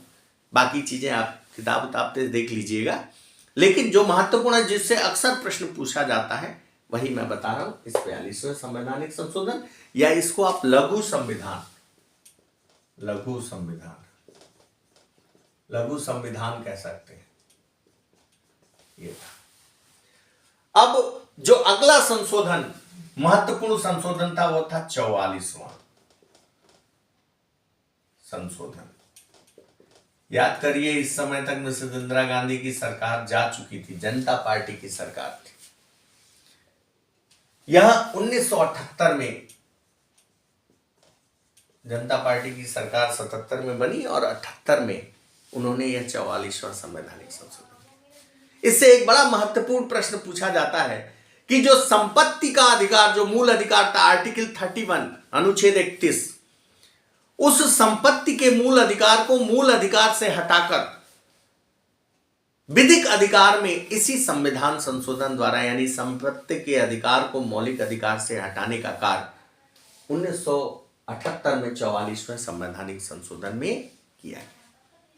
बाकी चीजें आप किताब उताब देख लीजिएगा, लेकिन जो महत्वपूर्ण है, जिससे अक्सर प्रश्न पूछा जाता है, वही मैं बता रहा हूं। इस 42वें संवैधानिक संशोधन, या इसको आप लघु संविधान कह सकते हैं। ये था। अब जो अगला संशोधन, महत्वपूर्ण संशोधन था, वो था 44वां संशोधन। याद करिए, इस समय तक मिसेस इंदिरा गांधी की सरकार जा चुकी थी, जनता पार्टी की सरकार थी। यह 1978 में जनता पार्टी की सरकार 77 में बनी और 78 में उन्होंने यह 44वां संवैधानिक संशोधन किया। इससे एक बड़ा महत्वपूर्ण प्रश्न पूछा जाता है कि जो संपत्ति का अधिकार, जो मूल अधिकार था, आर्टिकल 31 अनुच्छेद 31, उस संपत्ति के मूल अधिकार को मूल अधिकार से हटाकर विधिक अधिकार में इसी संविधान संशोधन द्वारा, यानी संपत्ति के अधिकार को मौलिक अधिकार से हटाने का कार्य 1978 में 44वें संवैधानिक संशोधन में किया गया,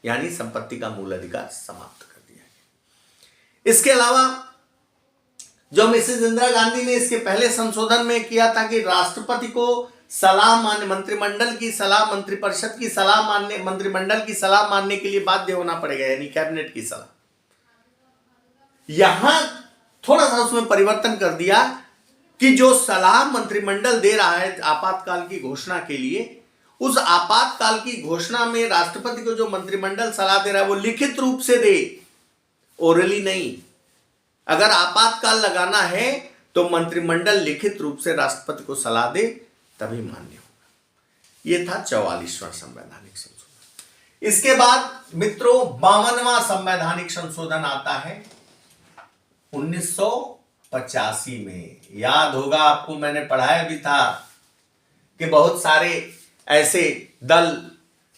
यानी संपत्ति का मूल अधिकार समाप्त कर दिया गया। इसके अलावा जो मिसेस इंदिरा गांधी ने इसके पहले संशोधन में किया था कि राष्ट्रपति को सलाह मानने, मंत्रिमंडल की सलाह, मंत्रिपरिषद की सलाह मानने, मंत्रिमंडल की सलाह मानने के लिए बाध्य होना पड़ेगा, यानी कैबिनेट की सलाह। यहां थोड़ा सा उसमें परिवर्तन कर दिया कि जो सलाह मंत्रिमंडल दे रहा है आपातकाल की घोषणा के लिए, उस आपातकाल की घोषणा में राष्ट्रपति को जो मंत्रिमंडल सलाह दे रहा है वो लिखित रूप से दे, ओरली नहीं। अगर आपातकाल लगाना है तो मंत्रिमंडल लिखित रूप से राष्ट्रपति को सलाह दे, तभी मान्य होगा। यह था 44वां संवैधानिक संशोधन। इसके बाद मित्रों 52वां संवैधानिक संशोधन आता है 1985 में। याद होगा आपको, मैंने पढ़ाया भी था कि बहुत सारे ऐसे दल,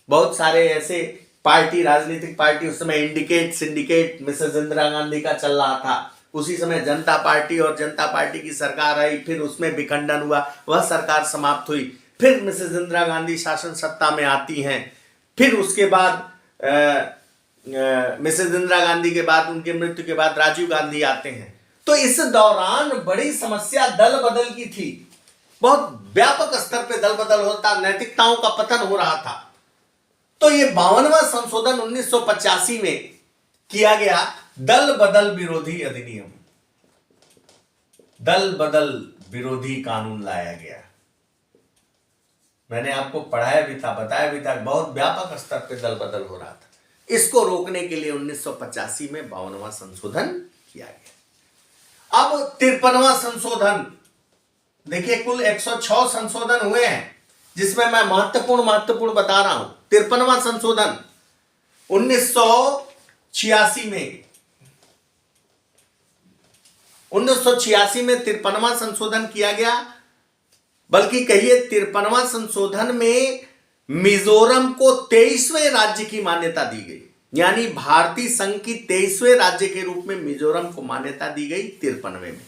बहुत सारे ऐसे पार्टी, राजनीतिक पार्टी, उस समय indicate syndicate Mrs Indira Gandhi का चल रहा था। उसी समय जनता पार्टी और जनता पार्टी की सरकार आई, फिर उसमें विखंडन हुआ, वह सरकार समाप्त हुई, फिर मिसेस इंदिरा गांधी शासन सत्ता में आती हैं, फिर उसके बाद मिसेस इंदिरा गांधी के बाद, उनके मृत्यु के बाद राजीव गांधी आते हैं। तो इस दौरान बड़ी समस्या दल बदल की थी, बहुत व्यापक स्तर पे दल बदल होता, नैतिकताओं का पतन हो रहा था। तो ये 52वां संशोधन 1985 में किया गया, दल बदल विरोधी अधिनियम, दल बदल विरोधी कानून लाया गया। मैंने आपको पढ़ाया भी था, बताया भी था, बहुत व्यापक स्तर पे दल बदल हो रहा था। इसको रोकने के लिए 1985 में 52वां संशोधन किया गया। अब 53वां संशोधन, देखिए कुल 106 संशोधन हुए हैं, जिसमें मैं महत्वपूर्ण बता रहा हूं। 53वां संशोधन 1986 में, 1986 में 53वां संशोधन किया गया। बल्कि कहिए 53वां संशोधन में मिजोरम को 23वें राज्य की मान्यता दी गई, यानी भारतीय संघ की 23वें राज्य के रूप में मिजोरम को मान्यता दी गई 53वें में।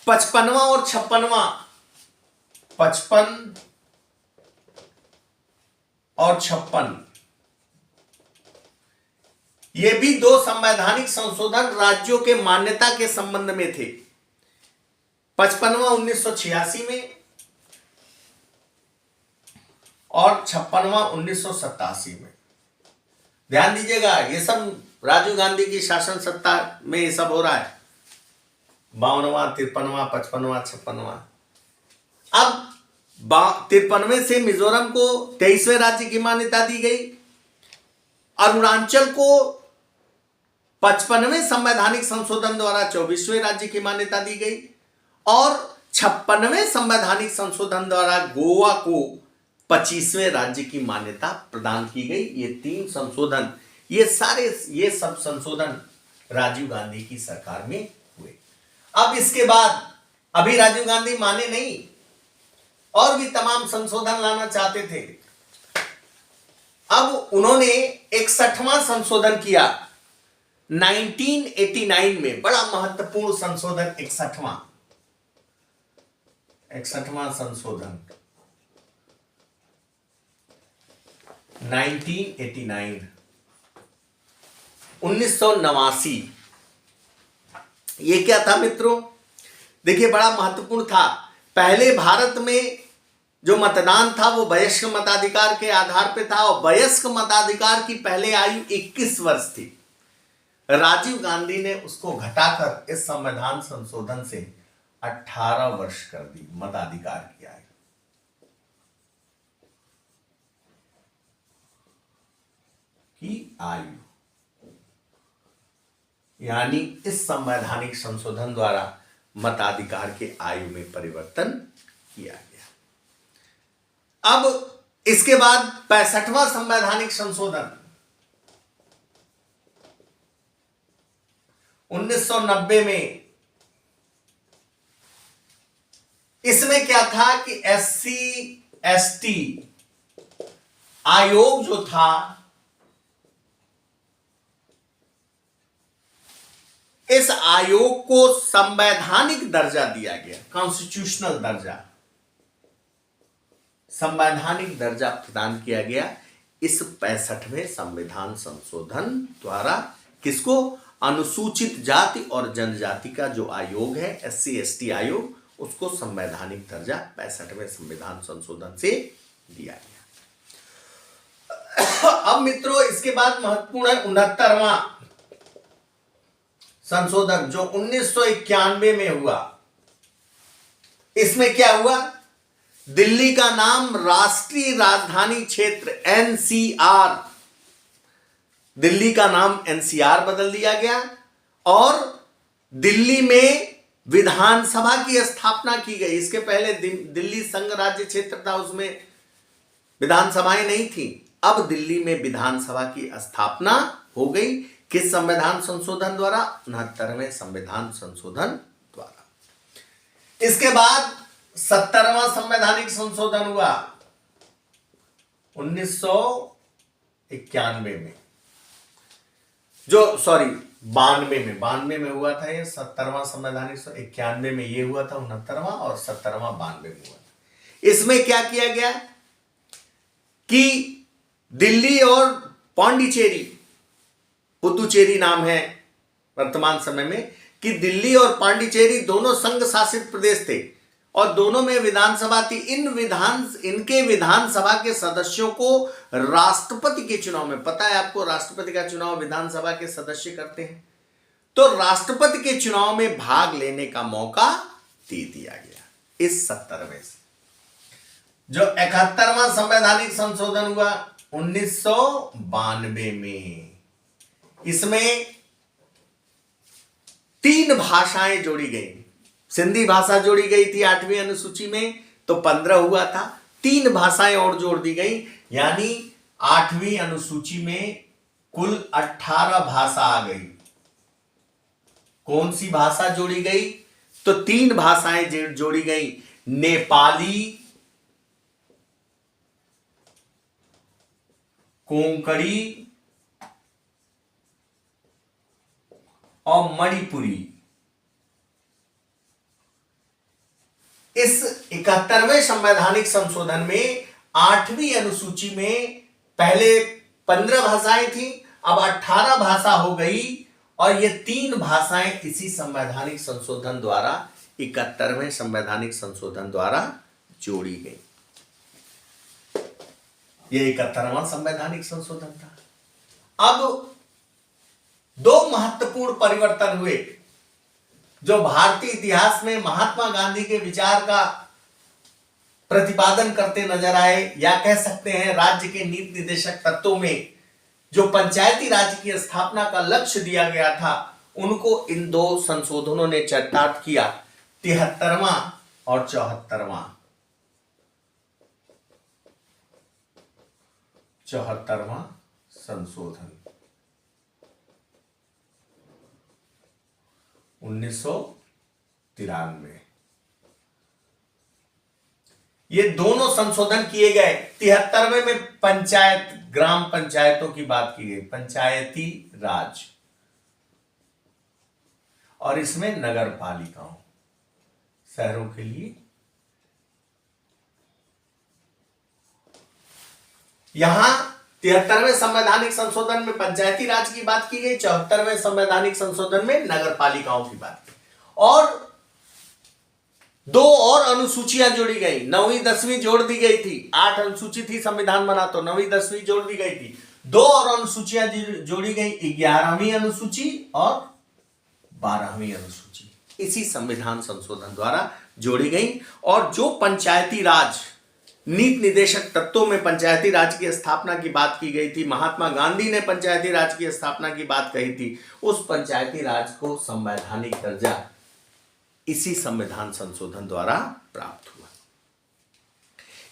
55वां और 56वां, 55 और 56, ये भी दो संवैधानिक संशोधन राज्यों के मान्यता के संबंध में थे। 55वां 1986 में और 56वां 1987 में। ध्यान दीजिएगा, ये सब राजीव गांधी की शासन सत्ता में ये सब हो रहा है। 52वां, 53वां, 55वां, 56वां। अब 53वें से मिजोरम को 23वें राज्य की मान्यता दी गई, अरुणाचल को 55वें संवैधानिक संशोधन द्वारा 24वें राज्य की मान्यता दी गई, और 56वें संवैधानिक संशोधन द्वारा गोवा को 25वें राज्य की मान्यता प्रदान की गई। ये तीन संशोधन, ये सब संशोधन राजीव गांधी की सरकार में हुए। अब इसके बाद अभी राजीव गांधी माने नहीं, और भी तमाम संशोधन लाना चाहते थे। अब उन्होंने 61वां संशोधन किया 1989 में, बड़ा महत्वपूर्ण संशोधन 61वां संशोधन 1989, 1989। ये क्या था मित्रों? देखिए बड़ा महत्वपूर्ण था। पहले भारत में जो मतदान था वो वयस्क मताधिकार के आधार पे था, और वयस्क मताधिकार की पहले आयु 21 वर्ष थी। राजीव गांधी ने उसको घटाकर इस संविधान संशोधन से 18 वर्ष कर दी मताधिकार की आयु। यानी इस संवैधानिक संशोधन द्वारा मताधिकार के आयु में परिवर्तन किया गया। अब इसके बाद 65वां संवैधानिक संशोधन 1990 में। इसमें क्या था कि SC/ST आयोग जो था, इस आयोग को संवैधानिक दर्जा दिया गया, कॉन्स्टिट्यूशनल दर्जा, संवैधानिक दर्जा प्रदान किया गया इस 65वें संविधान संशोधन द्वारा। किसको? अनुसूचित जाति और जनजाति का जो आयोग है, SC/ST आयोग, उसको संवैधानिक दर्जा 65वें संविधान संशोधन से दिया गया। अब मित्रों इसके बाद महत्वपूर्ण है 69वां संशोधन, जो 1991 में हुआ। इसमें क्या हुआ? दिल्ली का नाम राष्ट्रीय राजधानी क्षेत्र एनसीआर, दिल्ली का नाम एनसीआर बदल दिया गया और दिल्ली में विधानसभा की स्थापना की गई। इसके पहले दिल्ली संघ राज्य क्षेत्र था, उसमें विधानसभाएं नहीं थी। अब दिल्ली में विधानसभा की स्थापना हो गई। किस संविधान संशोधन द्वारा? 69वें संविधान संशोधन द्वारा। इसके बाद 70वां संवैधानिक संशोधन हुआ 1991 में, जो सॉरी 92 में हुआ था ये 70वां संवैधानिक। 91 में ये हुआ था 69वां और 70वां 92 में हुआ था। इसमें क्या किया गया कि दिल्ली और पांडिचेरी, पुदुचेरी नाम है वर्तमान समय में, कि दिल्ली और पांडिचेरी दोनों संघ शासित प्रदेश थे और दोनों में विधानसभा थी। इनके विधानसभा के सदस्यों को राष्ट्रपति के चुनाव में, पता है आपको राष्ट्रपति का चुनाव विधानसभा के सदस्य करते हैं, तो राष्ट्रपति के चुनाव में भाग लेने का मौका दे दिया गया इस 70वें से। जो 71वां संवैधानिक संशोधन हुआ 1992 में, इसमें 3 भाषाएं जोड़ी गई। सिंधी भाषा जोड़ी गई थी 8वीं अनुसूची में, तो 15 हुआ था। 3 भाषाएं और जोड़ दी गई, यानी 8वीं अनुसूची में कुल 18 भाषा आ गई। कौन सी भाषा जोड़ी गई? तो 3 भाषाएं जोड़ी गई, नेपाली, कोंकणी और मणिपुरी। इस 71वें संवैधानिक संशोधन में 8वीं अनुसूची में पहले 15 भाषाएं थी, अब 18 भाषा हो गई और ये 3 भाषाएं इसी संवैधानिक संशोधन द्वारा 71वें संवैधानिक संशोधन द्वारा जोड़ी गई। ये 71वां संवैधानिक संशोधन था। अब 2 महत्वपूर्ण परिवर्तन हुए जो भारतीय इतिहास में महात्मा गांधी के विचार का प्रतिपादन करते नजर आए, या कह सकते हैं राज्य के नीति निर्देशक तत्वों में जो पंचायती राज की स्थापना का लक्ष्य दिया गया था, उनको इन 2 संशोधनों ने चरितार्थ किया, 73वां और 74वां। 74वां संशोधन 1993। ये दोनों संशोधन किए गए। 73वें में पंचायत, ग्राम पंचायतों की बात की गई, पंचायती राज, और इसमें नगर पालिकाओं, शहरों के लिए। यहां 73वें संवैधानिक संशोधन में पंचायती राज की बात की गई, 74वें संवैधानिक संशोधन में नगर पालिकाओं की बात की, और 2 और अनुसूचियां जोड़ी गई। 9वीं 10वीं जोड़ दी गई थी, 8 अनुसूची थी संविधान बना, तो 9वीं 10वीं जोड़ दी गई थी। 2 और अनुसूचियां जोड़ी गई, 11वीं अनुसूची और 12वीं अनुसूची, इसी संविधान संशोधन द्वारा जोड़ी गई। और जो पंचायती राज नीति निर्देशक तत्वों में पंचायती राज की स्थापना की बात की गई थी, महात्मा गांधी ने पंचायती राज की स्थापना की बात कही थी, उस पंचायती राज को संवैधानिक दर्जा इसी संविधान संशोधन द्वारा प्राप्त हुआ।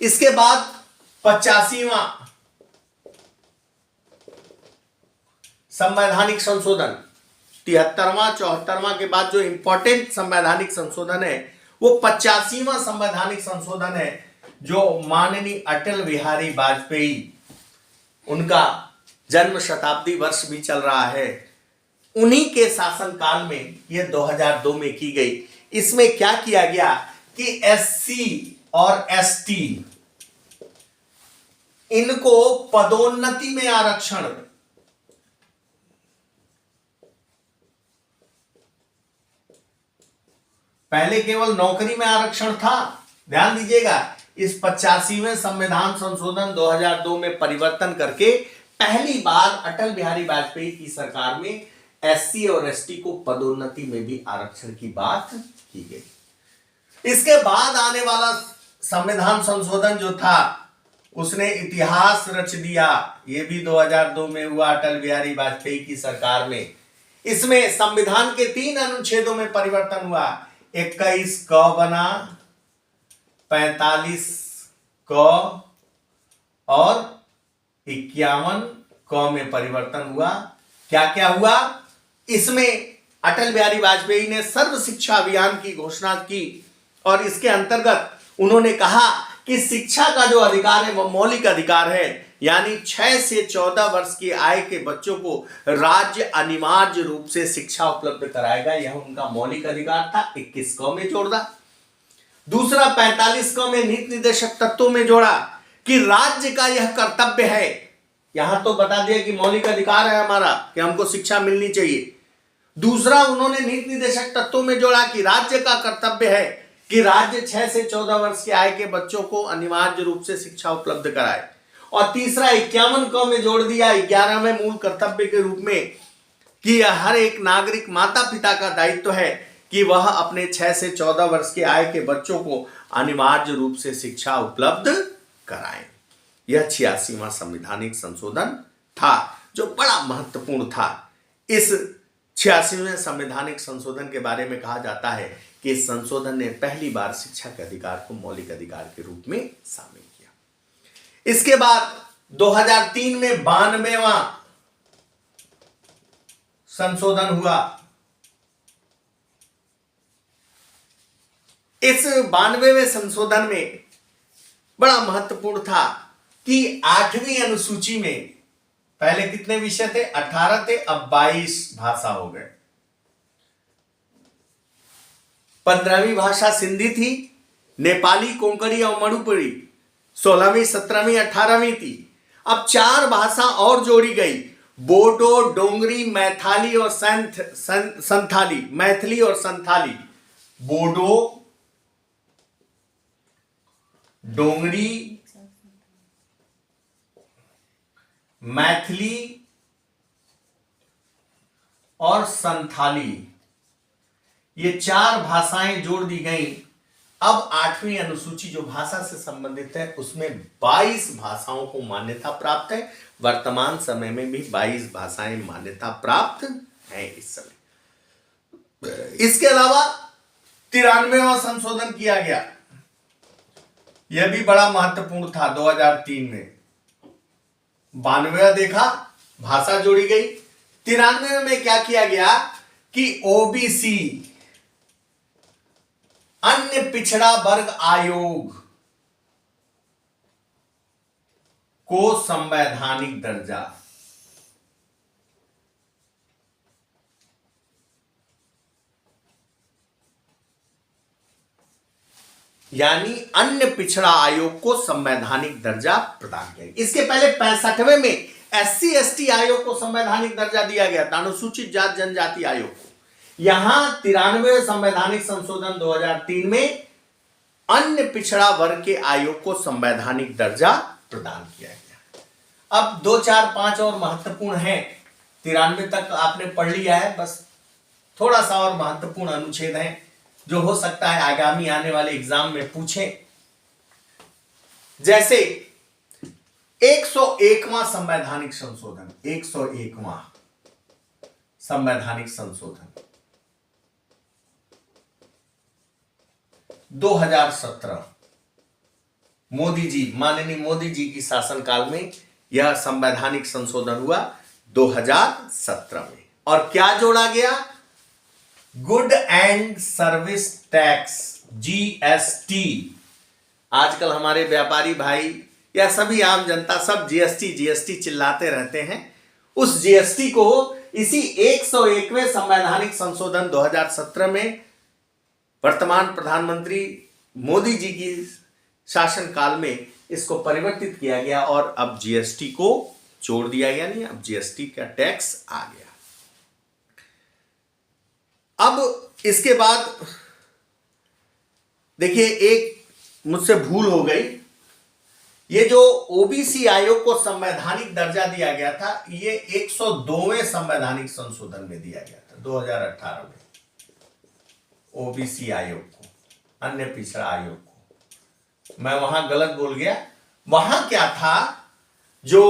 इसके बाद 85वां संवैधानिक संशोधन, 73वां 74वां के बाद जो इंपॉर्टेंट संवैधानिक संशोधन है वो 85वां संवैधानिक संशोधन है, जो माननीय अटल बिहारी वाजपेयी, उनका जन्म शताब्दी वर्ष भी चल रहा है, उन्हीं के शासनकाल में यह 2002 में की गई। इसमें क्या किया गया कि एससी और एसटी, इनको पदोन्नति में आरक्षण, पहले केवल नौकरी में आरक्षण था, ध्यान दीजिएगा, इस 85वें संविधान संशोधन 2002 में परिवर्तन करके पहली बार अटल बिहारी वाजपेयी की सरकार में एससी और एसटी को पदोन्नति में भी आरक्षण की बात की गई। इसके बाद आने वाला संविधान संशोधन जो था उसने इतिहास रच दिया। ये भी 2002 में हुआ अटल बिहारी वाजपेयी की सरकार में। इसमें संविधान के 3 अनुच्छेदों में परिवर्तन हुआ। 21 क बना, 45 क और 51 क में परिवर्तन हुआ। क्या क्या हुआ इसमें? अटल बिहारी वाजपेयी ने सर्व शिक्षा अभियान की घोषणा की और इसके अंतर्गत उन्होंने कहा कि शिक्षा का जो अधिकार है वह मौलिक अधिकार है, यानी 6 से 14 वर्ष की आयु के बच्चों को राज्य अनिवार्य रूप से शिक्षा उपलब्ध कराएगा। यह उनका मौलिक अधिकार था। 21 क में जोड़ दा। दूसरा 45 क में नीति निर्देशक तत्वों में जोड़ा कि राज्य का यह कर्तव्य है। यहां तो बता दिया कि मौलिक अधिकार है हमारा कि हमको शिक्षा मिलनी चाहिए। दूसरा उन्होंने नीति निर्देशक तत्वों में जोड़ा कि राज्य का कर्तव्य है कि राज्य 6 से 14 वर्ष की आयु के बच्चों को अनिवार्य रूप से शिक्षा उपलब्ध कराए। और तीसरा 51 क में जोड़ दिया 11वें मूल कर्तव्य के रूप में कि हर एक नागरिक माता पिता का दायित्व है कि वह अपने 6 से 14 वर्ष की आयु के बच्चों को अनिवार्य रूप से शिक्षा उपलब्ध कराएं। यह 86वां संवैधानिक संशोधन था जो बड़ा महत्वपूर्ण था। इस 86वें संवैधानिक संशोधन के बारे में कहा जाता है कि इस संशोधन ने पहली बार शिक्षा के अधिकार को मौलिक अधिकार के रूप में शामिल किया। इसके बाद 2003 में 92वां संशोधन हुआ। इस 92वें संशोधन में बड़ा महत्वपूर्ण था कि 8वीं अनुसूची में पहले कितने विषय थे? 18 थे, अब 22 भाषा हो गए। 15वीं भाषा सिंधी थी, नेपाली, कोंकणी और मणिपुरी 16वीं, 17वीं, 18वीं थी। अब 4 भाषा और जोड़ी गई, बोडो, डोंगरी, मैथिली और संथाली। मैथिली और संथाली, बोडो, डोंगरी, मैथिली और संथाली, ये 4 भाषाएं जोड़ दी गई। अब 8वीं अनुसूची जो भाषा से संबंधित है उसमें 22 भाषाओं को मान्यता प्राप्त है। वर्तमान समय में भी 22 भाषाएं मान्यता प्राप्त हैं इस समय। इसके अलावा 93वां संशोधन किया गया। यह भी बड़ा महत्वपूर्ण था 2003 में। 92वां देखा, भाषा जोड़ी गई। 93 में क्या किया गया कि ओबीसी अन्य पिछड़ा वर्ग आयोग को संवैधानिक दर्जा, यानी अन्य पिछड़ा आयोग को संवैधानिक दर्जा प्रदान किया। इसके पहले 65वें में एससी एसटी आयोग को संवैधानिक दर्जा दिया गया था, अनुसूचित जाति जनजाति आयोग को। यहां 93वें संवैधानिक संशोधन 2003 में अन्य पिछड़ा वर्ग के आयोग को संवैधानिक दर्जा प्रदान किया गया। अब 2, 4, 5 और महत्वपूर्ण है। 93 तक आपने पढ़ लिया है, बस थोड़ा सा और महत्वपूर्ण अनुच्छेद है जो हो सकता है आगामी आने वाले एग्जाम में पूछे। जैसे 101वां संवैधानिक संशोधन, 101वां संवैधानिक संशोधन 2017, मोदी जी, माननीय मोदी जी की शासनकाल में यह संवैधानिक संशोधन हुआ 2017 में। और क्या जोड़ा गया? Good and service tax, GST. आजकल हमारे व्यापारी भाई या सभी आम जनता सब जीएसटी जीएसटी चिल्लाते रहते हैं। उस जीएसटी को इसी 101वें संवैधानिक संशोधन 2017 में वर्तमान प्रधानमंत्री मोदी जी की शासनकाल में इसको परिवर्तित किया गया और अब जीएसटी को जोड़ दिया गया। नहीं, अब जीएसटी का टैक्स आ गया। अब इसके बाद देखिए, एक मुझसे भूल हो गई। ये जो ओबीसी आयोग को संवैधानिक दर्जा दिया गया था, ये 102वें संवैधानिक संशोधन में दिया गया था 2018 में। ओबीसी आयोग को, अन्य पिछड़ा आयोग को मैं वहां गलत बोल गया। वहां क्या था, जो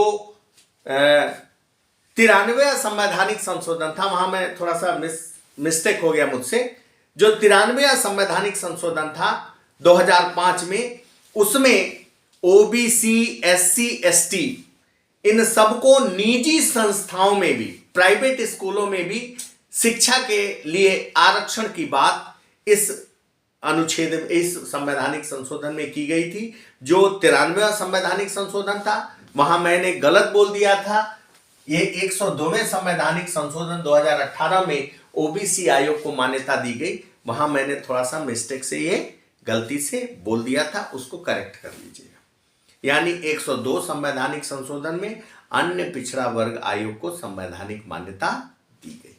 93वां संवैधानिक संशोधन था, वहां मैं थोड़ा सा मिस्टेक हो गया मुझसे। जो 93वां संवैधानिक संशोधन था 2005 में, उसमें ओबीसी, एससी, एसटी इन सबको निजी संस्थाओं में भी, प्राइवेट स्कूलों में भी शिक्षा के लिए आरक्षण की बात इस अनुच्छेद, इस संवैधानिक संशोधन में की गई थी। जो 93वां संवैधानिक संशोधन था वहां मैंने गलत बोल दिया था। ये 102वें संवैधानिक संशोधन 2018 में ओबीसी आयोग को मान्यता दी गई, वहां मैंने थोड़ा सा मिस्टेक से, ये गलती से बोल दिया था, उसको करेक्ट कर लीजिएगा। यानी 102 संवैधानिक संशोधन में अन्य पिछड़ा वर्ग आयोग को संवैधानिक मान्यता दी गई।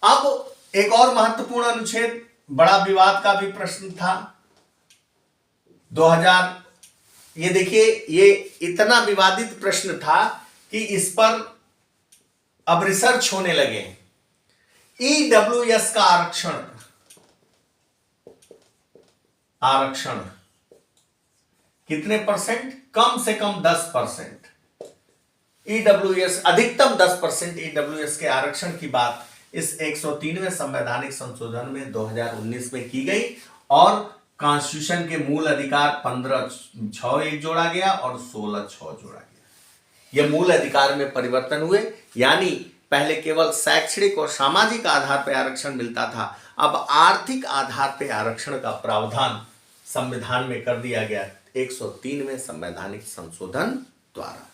अब एक और महत्वपूर्ण अनुच्छेद, बड़ा विवाद का भी प्रश्न था 2000, ये देखिए, ये इतना विवादित प्रश्न था कि इस पर अब रिसर्च होने लगे। ईडब्ल्यूएस का आरक्षण कितने परसेंट? कम से कम 10%। ईडब्ल्यूएस अधिकतम 10% ईडब्ल्यूएस के आरक्षण की बात इस 103वें संवैधानिक संशोधन में 2019 में की गई, और कॉन्स्टिट्यूशन के मूल अधिकार 15(6) एक जोड़ा गया और 16(6) जोड़ा गया। यह मूल अधिकार में परिवर्तन हुए, यानी पहले केवल शैक्षणिक और सामाजिक आधार पर आरक्षण मिलता था, अब आर्थिक आधार पर आरक्षण का प्रावधान संविधान में कर दिया गया 103वें संवैधानिक संशोधन द्वारा,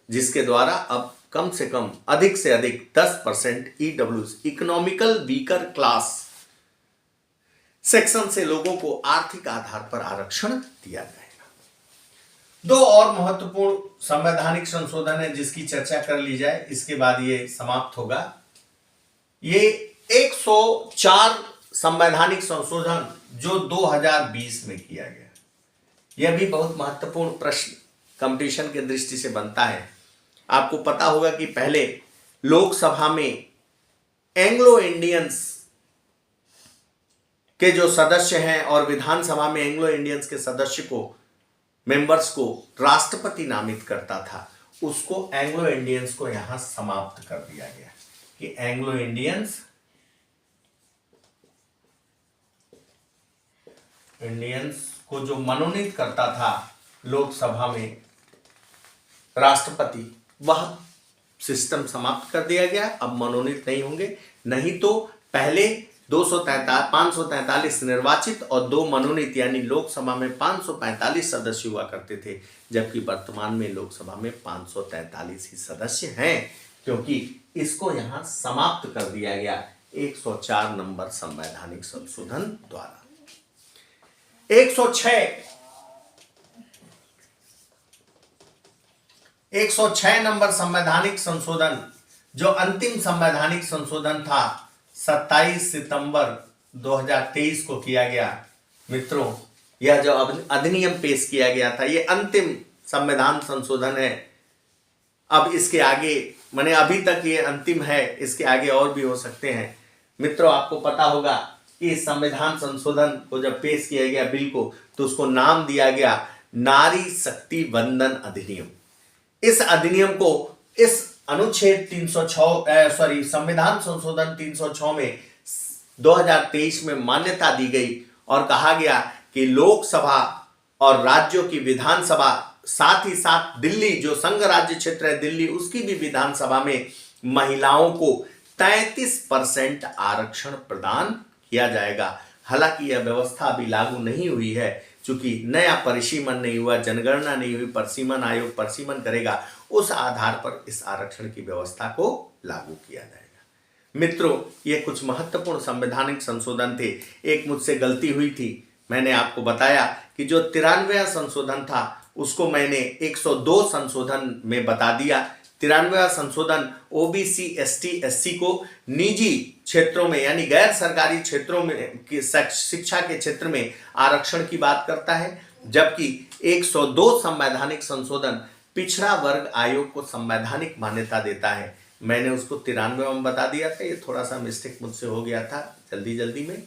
जिसके द्वारा अब कम से कम, अधिक से अधिक 10% EWS, economical weaker class section से लोगों को आर्थिक आधार पर आरक्षण दिया जाएगा। दो और महत्वपूर्ण संवैधानिक संशोधन है जिसकी चर्चा कर ली जाए, इसके बाद ये समाप्त होगा। ये 104 संवैधानिक संशोधन जो 2020 में किया गया, यह भी बहुत महत्वपूर्ण प्रश्न कंपटीशन के दृष्टि से बनता है। आपको पता होगा कि पहले लोकसभा में एंग्लो इंडियंस के जो सदस्य हैं और विधानसभा में एंग्लो इंडियंस के सदस्य को, मेंबर्स को राष्ट्रपति नामित करता था, उसको एंग्लो इंडियंस को यहां समाप्त कर दिया गया कि एंग्लो इंडियंस को जो मनोनीत करता था लोकसभा में राष्ट्रपति, वह सिस्टम समाप्त कर दिया गया। अब मनोनीत नहीं होंगे, नहीं तो पहले 543 निर्वाचित और 2 मनोनीत, यानी लोकसभा में 545 सदस्य हुआ करते थे, जबकि वर्तमान में लोकसभा में 543 ही सदस्य हैं, क्योंकि इसको यहां समाप्त कर दिया गया 104 नंबर संवैधानिक संशोधन द्वारा। 106 नंबर संवैधानिक संशोधन, जो अंतिम संवैधानिक संशोधन था, 27 सितंबर 2023 को किया गया। मित्रों, यह जो अधिनियम पेश किया गया था, यह अंतिम संविधान संशोधन है। अब इसके आगे, माने अभी तक ये अंतिम है, इसके आगे और भी हो सकते हैं। मित्रों, आपको पता होगा कि संविधान संशोधन को जब पेश किया गया बिल को, तो उसको नाम दिया गया नारी शक्ति वंदन अधिनियम। इस अधिनियम को इस अनुच्छेद 306 संविधान संशोधन 306 में 2023 में मान्यता दी गई और कहा गया कि लोकसभा और राज्यों की विधानसभा, साथ ही साथ दिल्ली जो संघ राज्य क्षेत्र है दिल्ली, उसकी भी विधानसभा में महिलाओं को 33% आरक्षण प्रदान किया जाएगा। हालांकि यह व्यवस्था अभी लागू नहीं हुई है, चूंकि नया परिसीमन नहीं हुआ, जनगणना नहीं हुई, परिसीमन आयोग परिसीमन करेगा, उस आधार पर इस आरक्षण की व्यवस्था को लागू किया जाएगा। मित्रों, ये कुछ महत्वपूर्ण संवैधानिक संशोधन थे। एक मुझसे गलती हुई थी, मैंने आपको बताया कि जो 93वां संशोधन था उसको मैंने 102 संशोधन में बता दिया। 93वां संशोधन ओबीसी, एसटी, एससी को निजी क्षेत्रों में, यानी गैर सरकारी क्षेत्रों में की शिक्षा के क्षेत्र में आरक्षण की बात करता है, जबकि 102 संवैधानिक संशोधन पिछड़ा वर्ग आयोग को संवैधानिक मान्यता देता है। मैंने उसको 93वां में बता दिया था, ये थोड़ा सा मिस्टेक मुझसे हो गया था जल्दी में।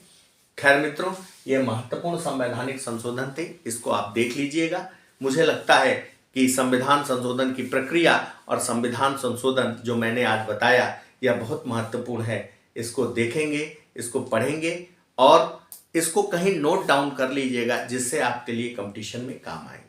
खैर मित्रों, ये महत्वपूर्ण संवैधानिक संशोधन थे, इसको आप देख लीजिएगा। मुझे लगता है कि संविधान संशोधन की प्रक्रिया और संविधान संशोधन जो मैंने आज बताया यह बहुत महत्वपूर्ण है। इसको देखेंगे, इसको पढ़ेंगे और इसको कहीं नोट डाउन कर लीजिएगा, जिससे आपके लिए कंपटीशन में काम आएंगे।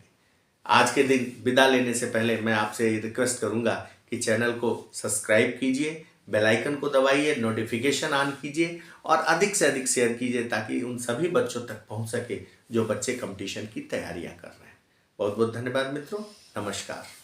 आज के दिन विदा लेने से पहले मैं आपसे रिक्वेस्ट करूंगा कि चैनल को सब्सक्राइब कीजिए, बेल आइकन को दबाइए, नोटिफिकेशन ऑन कीजिए और अधिक से अधिक शेयर कीजिए, ताकि उन सभी बच्चों तक पहुंच सके जो बच्चे कंपटीशन की तैयारियां कर रहे हैं। बहुत बहुत धन्यवाद मित्रों, नमस्कार।